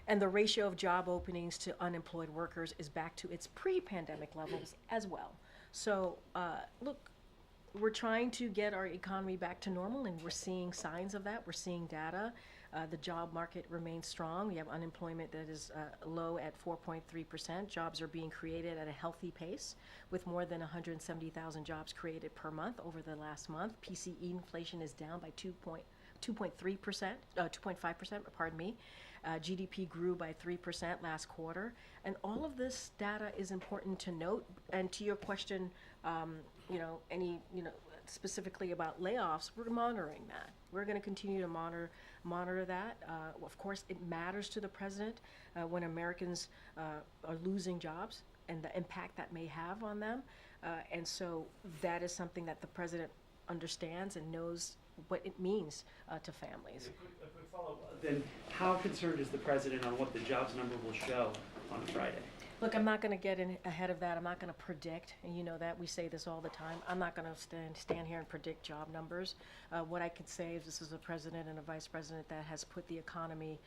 And the ratio of job openings to unemployed workers is back to its pre-pandemic levels as well. So look, we're trying to get our economy back to normal, and we're seeing signs of that. We're seeing data. The job market remains strong. We have unemployment that is low at 4.3%. Jobs are being created at a healthy pace, with more than 170,000 jobs created per month over the last month. PCE inflation is down by 2.5%, pardon me. GDP grew by 3% last quarter. And all of this data is important to note. And to your question, specifically about layoffs, we're monitoring that. We're going to continue to monitor that. Of course, it matters to the president when Americans are losing jobs and the impact that may have on them. And so that is something that the president understands and knows what it means to families. A quick follow-up. Then how concerned is the president on what the jobs number will show on Friday? Look, I'm not going to get in ahead of that. I'm not going to predict, and you know that. We say this all the time. I'm not going to stand here and predict job numbers. What I could say is this is a president and a vice president that has put the economy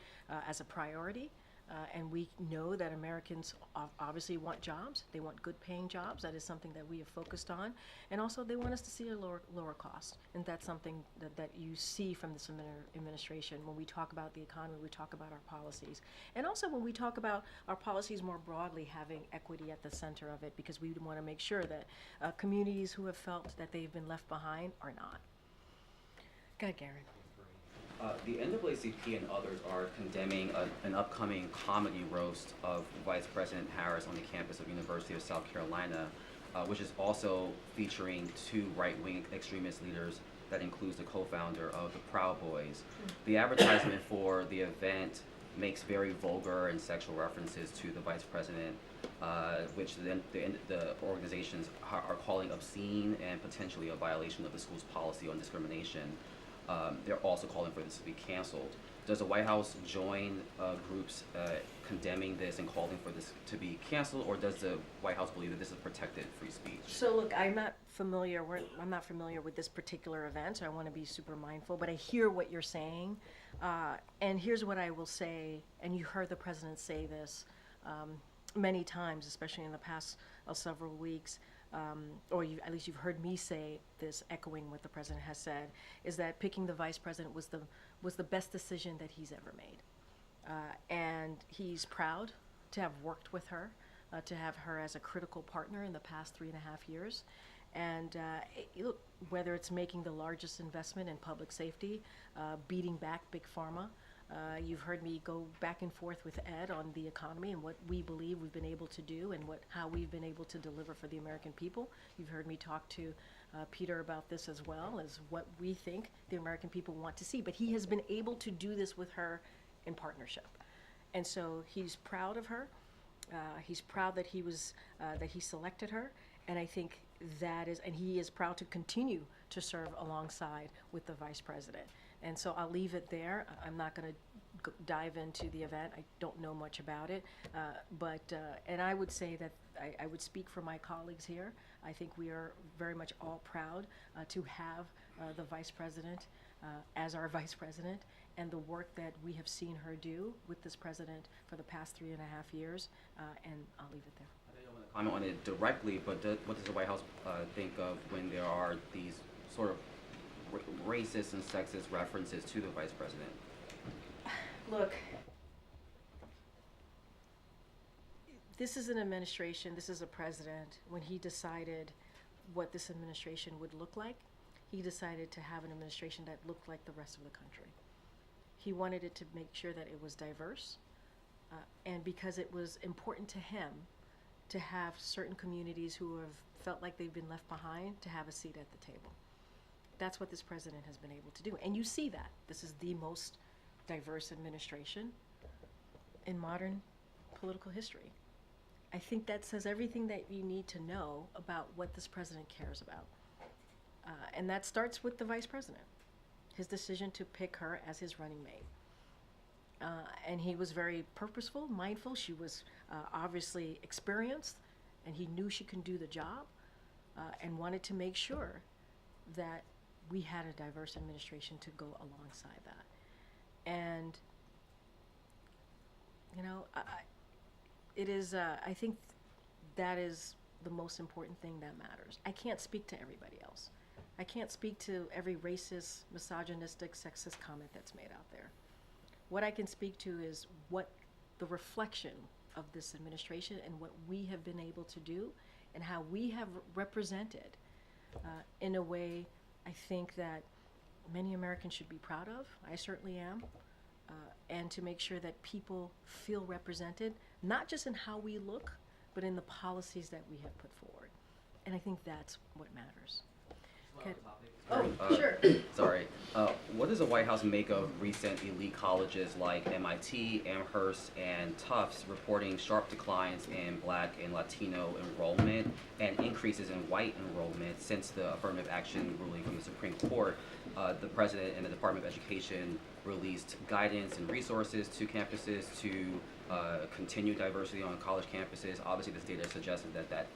as a priority. And we know that Americans obviously want jobs. They want good-paying jobs. That is something that we have focused on. And also, they want us to see a lower cost. And that's something that you see from this administration. When we talk about the economy, we talk about our policies. And also, when we talk about our policies more broadly, having equity at the center of it, because we want to make sure that communities who have felt that they've been left behind are not. Go ahead, Garen. The NAACP and others are condemning an upcoming comedy roast of Vice President Harris on the campus of University of South Carolina, which is also featuring 2 right-wing extremist leaders that includes the co-founder of the Proud Boys. The advertisement for the event makes very vulgar and sexual references to the vice president, which then the organizations are calling obscene and potentially a violation of the school's policy on discrimination. They're also calling for this to be canceled. Does the White House join groups condemning this and calling for this to be canceled, or does the White House believe that this is protected free speech? So look, I'm not familiar with this particular event, so I want to be super mindful, but I hear what you're saying. And here's what I will say, and you heard the president say this many times, especially in the past several weeks, or at least you've heard me say this, echoing what the president has said, is that picking the vice president was the best decision that he's ever made. And he's proud to have worked with her, to have her as a critical partner in the past 3.5 years. And look, whether it's making the largest investment in public safety, beating back Big Pharma, you've heard me go back and forth with Ed on the economy and what we believe we've been able to do and how we've been able to deliver for the American people. You've heard me talk to Peter about this as well, as what we think the American people want to see. But he has been able to do this with her in partnership. And so he's proud of her. He's proud that he selected her. And I think and he is proud to continue to serve alongside with the vice president. And so I'll leave it there. I'm not going to dive into the event. I don't know much about it. And I would say that I would speak for my colleagues here. I think we are very much all proud to have the vice president as our vice president, and the work that we have seen her do with this president for the past 3.5 years. And I'll leave it there. I don't want to comment on it directly, but what does the White House think of when there are these sort of racist and sexist references to the vice president? Look, this is an administration, this is a president. When he decided what this administration would look like, he decided to have an administration that looked like the rest of the country. He wanted it to make sure that it was diverse, and because it was important to him to have certain communities who have felt like they've been left behind to have a seat at the table. That's what this president has been able to do. And you see that. This is the most diverse administration in modern political history. I think that says everything that you need to know about what this president cares about. And that starts with the vice president, his decision to pick her as his running mate. And he was very purposeful, mindful. She was obviously experienced, and he knew she can do the job, and wanted to make sure that we had a diverse administration to go alongside that. And, you know, it is, I think that is the most important thing that matters. I can't speak to everybody else. I can't speak to every racist, misogynistic, sexist comment that's made out there. What I can speak to is what the reflection of this administration and what we have been able to do and how we have represented in a way I think that many Americans should be proud of. I certainly am. And to make sure that people feel represented, not just in how we look, but in the policies that we have put forward. And I think that's what matters. Okay. Sure. Sorry. What does the White House make of recent elite colleges like MIT, Amherst, and Tufts reporting sharp declines in Black and Latino enrollment and increases in white enrollment since the affirmative action ruling from the Supreme Court? The President and the Department of Education released guidance and resources to campuses to continue diversity on college campuses. Obviously, this data suggested that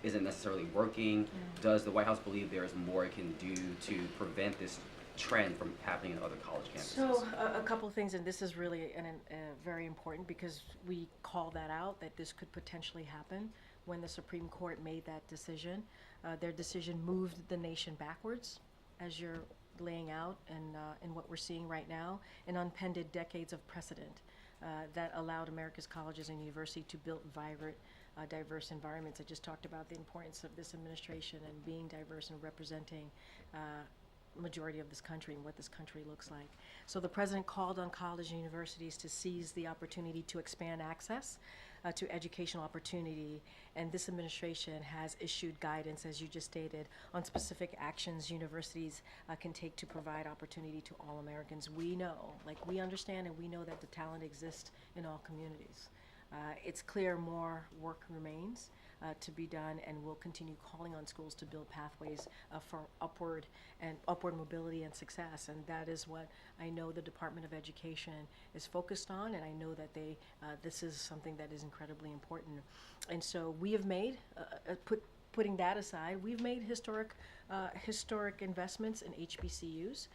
isn't necessarily working. Does the White House believe there is more it can do to prevent this trend from happening in other college campuses? So a couple of things, and this is really very important because we call that out, that this could potentially happen when the Supreme Court made that decision. Their decision moved the nation backwards, as you're laying out, and what we're seeing right now, and unpended decades of precedent that allowed America's colleges and universities to build vibrant, diverse environments. I just talked about the importance of this administration and being diverse and representing majority of this country and what this country looks like. So the president called on colleges and universities to seize the opportunity to expand access to educational opportunity, and this administration has issued guidance, as you just stated, on specific actions universities can take to provide opportunity to all Americans. We know, like we understand and we know that the talent exists in all communities. It's clear more work remains to be done, and we'll continue calling on schools to build pathways for upward mobility and success. And that is what I know the Department of Education is focused on, and I know that this is something that is incredibly important. And so we have made, putting that aside, we've made historic investments in HBCUs.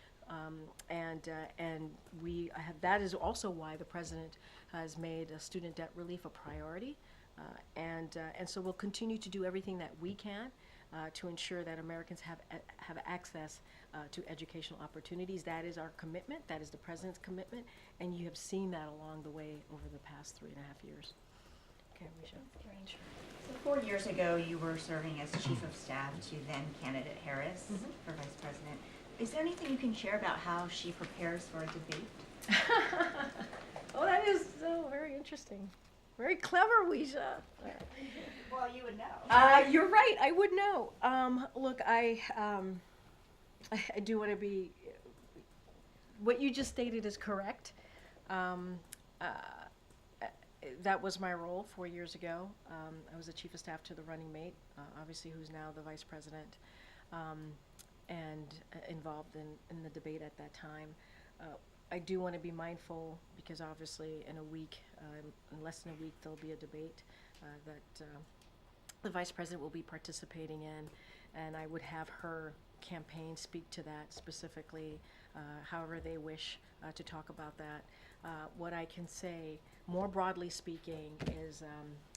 And we have, that is also why the president has made student debt relief a priority. And so we'll continue to do everything that we can to ensure that Americans have access to educational opportunities. That is our commitment. That is the president's commitment. And you have seen that along the way over the past 3.5 years. Okay, Alicia. So 4 years ago, you were serving as chief of staff to then candidate Harris for vice president. Is there anything you can share about how she prepares for a debate? Oh, that is so very interesting. Very clever, Weisha. Well, you would know. You're right. I would know. Look, I do want to be. What you just stated is correct. That was my role 4 years ago. I was the chief of staff to the running mate, obviously, who's now the vice president. And involved in the debate at that time. I do want to be mindful because obviously in less than a week, there'll be a debate that the vice president will be participating in, and I would have her campaign speak to that specifically, however they wish to talk about that. What I can say, more broadly speaking, is,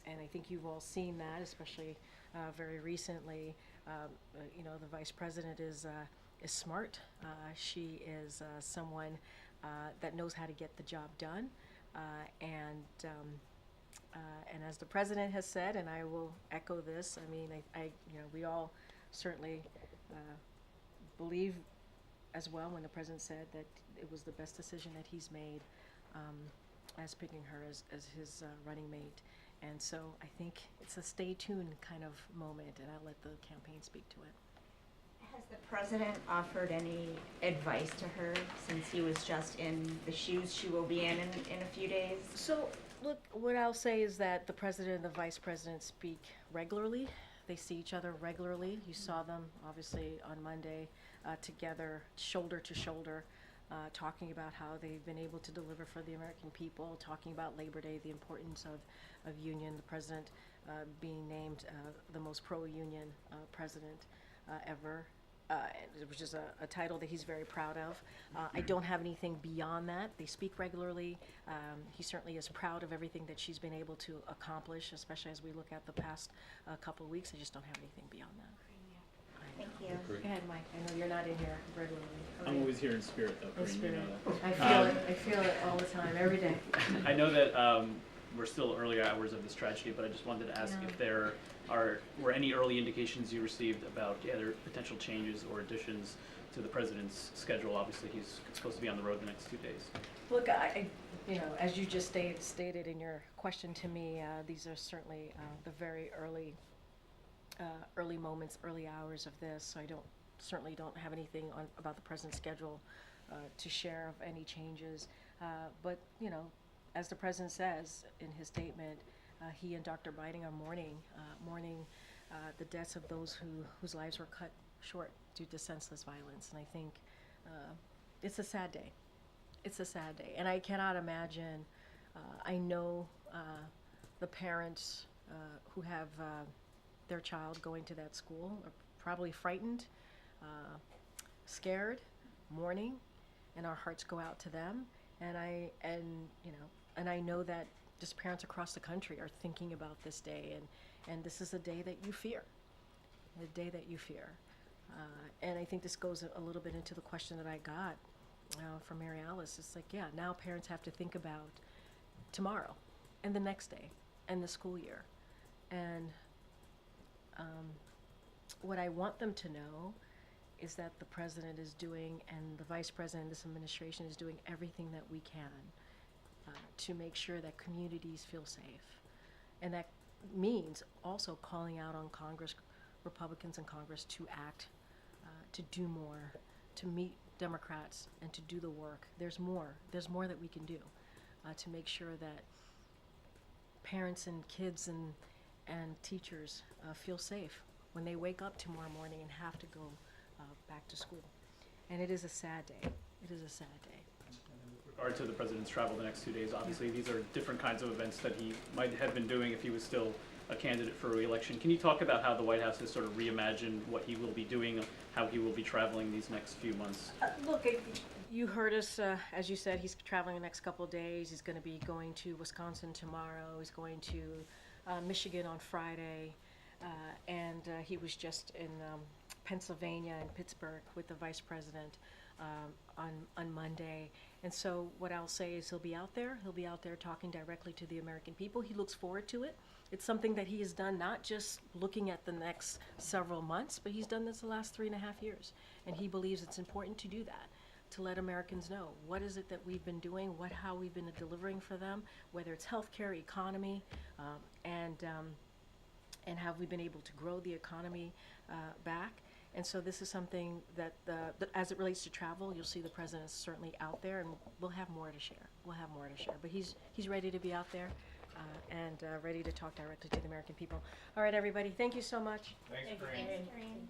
and I think you've all seen that, especially very recently, the vice president is smart. She is someone that knows how to get the job done, and as the president has said, and I will echo this. I mean, we all certainly believe as well when the president said that it was the best decision that he's made as picking her as his running mate. And so I think it's a stay tuned kind of moment, and I'll let the campaign speak to it. Has the president offered any advice to her since he was just in the shoes she will be in a few days? So, look, what I'll say is that the president and the vice president speak regularly. They see each other regularly. You saw them, obviously, on Monday together, shoulder to shoulder. Talking about how they've been able to deliver for the American people, talking about Labor Day, the importance of union, the president being named the most pro-union president ever, which is a title that he's very proud of. I don't have anything beyond that. They speak regularly. He certainly is proud of everything that she's been able to accomplish, especially as we look at the past couple of weeks. I just don't have anything beyond that. Thank you. Go ahead, Mike. I know you're not in here regularly. I'm always here in spirit, though. In Karine, spirit. you know that. I feel it all the time, every day. I know that we're still early hours of this tragedy, but I just wanted to ask if there were any early indications you received about either potential changes or additions to the president's schedule. Obviously, he's supposed to be on the road the next 2 days. Look, as you just stated in your question to me, these are certainly the very early moments, early hours of this. So I certainly don't have anything about the president's schedule to share of any changes. But as the president says in his statement, he and Dr. Biden are mourning the deaths of those whose lives were cut short due to senseless violence. And I think it's a sad day. It's a sad day. And I cannot imagine, I know the parents who have their child going to that school are probably frightened, scared, mourning, and our hearts go out to them. And I know that just parents across the country are thinking about this day, and this is a day that you fear, a day that you fear. And I think this goes a little bit into the question that I got from Mary Alice. It's like, yeah, now parents have to think about tomorrow and the next day and the school year. And what I want them to know is that the president is doing, and the vice president, this administration is doing everything that we can to make sure that communities feel safe. And that means also calling out on Congress, Republicans in Congress, to act, to do more, to meet Democrats and to do the work. There's more that we can do to make sure that parents and kids and teachers feel safe when they wake up tomorrow morning and have to go back to school. And it is a sad day. It is a sad day. With regard to the president's travel the next 2 days, obviously these are different kinds of events that he might have been doing if he was still a candidate for re-election. Can you talk about how the White House has sort of reimagined what he will be doing, how he will be traveling these next few months? Look, you heard us, as you said, he's traveling the next couple of days. He's going to be going to Wisconsin tomorrow. He's going to Michigan on Friday. And he was just in Pennsylvania and Pittsburgh with the vice president on Monday. And so what I'll say is he'll be out there. He'll be out there talking directly to the American people. He looks forward to it. It's something that he has done, not just looking at the next several months, but he's done this the last 3.5 years. And he believes it's important to do that, to let Americans know what is it that we've been doing, how we've been delivering for them, whether it's healthcare, economy, and have we been able to grow the economy back. And so this is something that, as it relates to travel, you'll see the president is certainly out there, and we'll have more to share. We'll have more to share. But he's ready to be out there and ready to talk directly to the American people. All right, everybody. Thank you so much. Thanks, Karine. Thanks, Karine.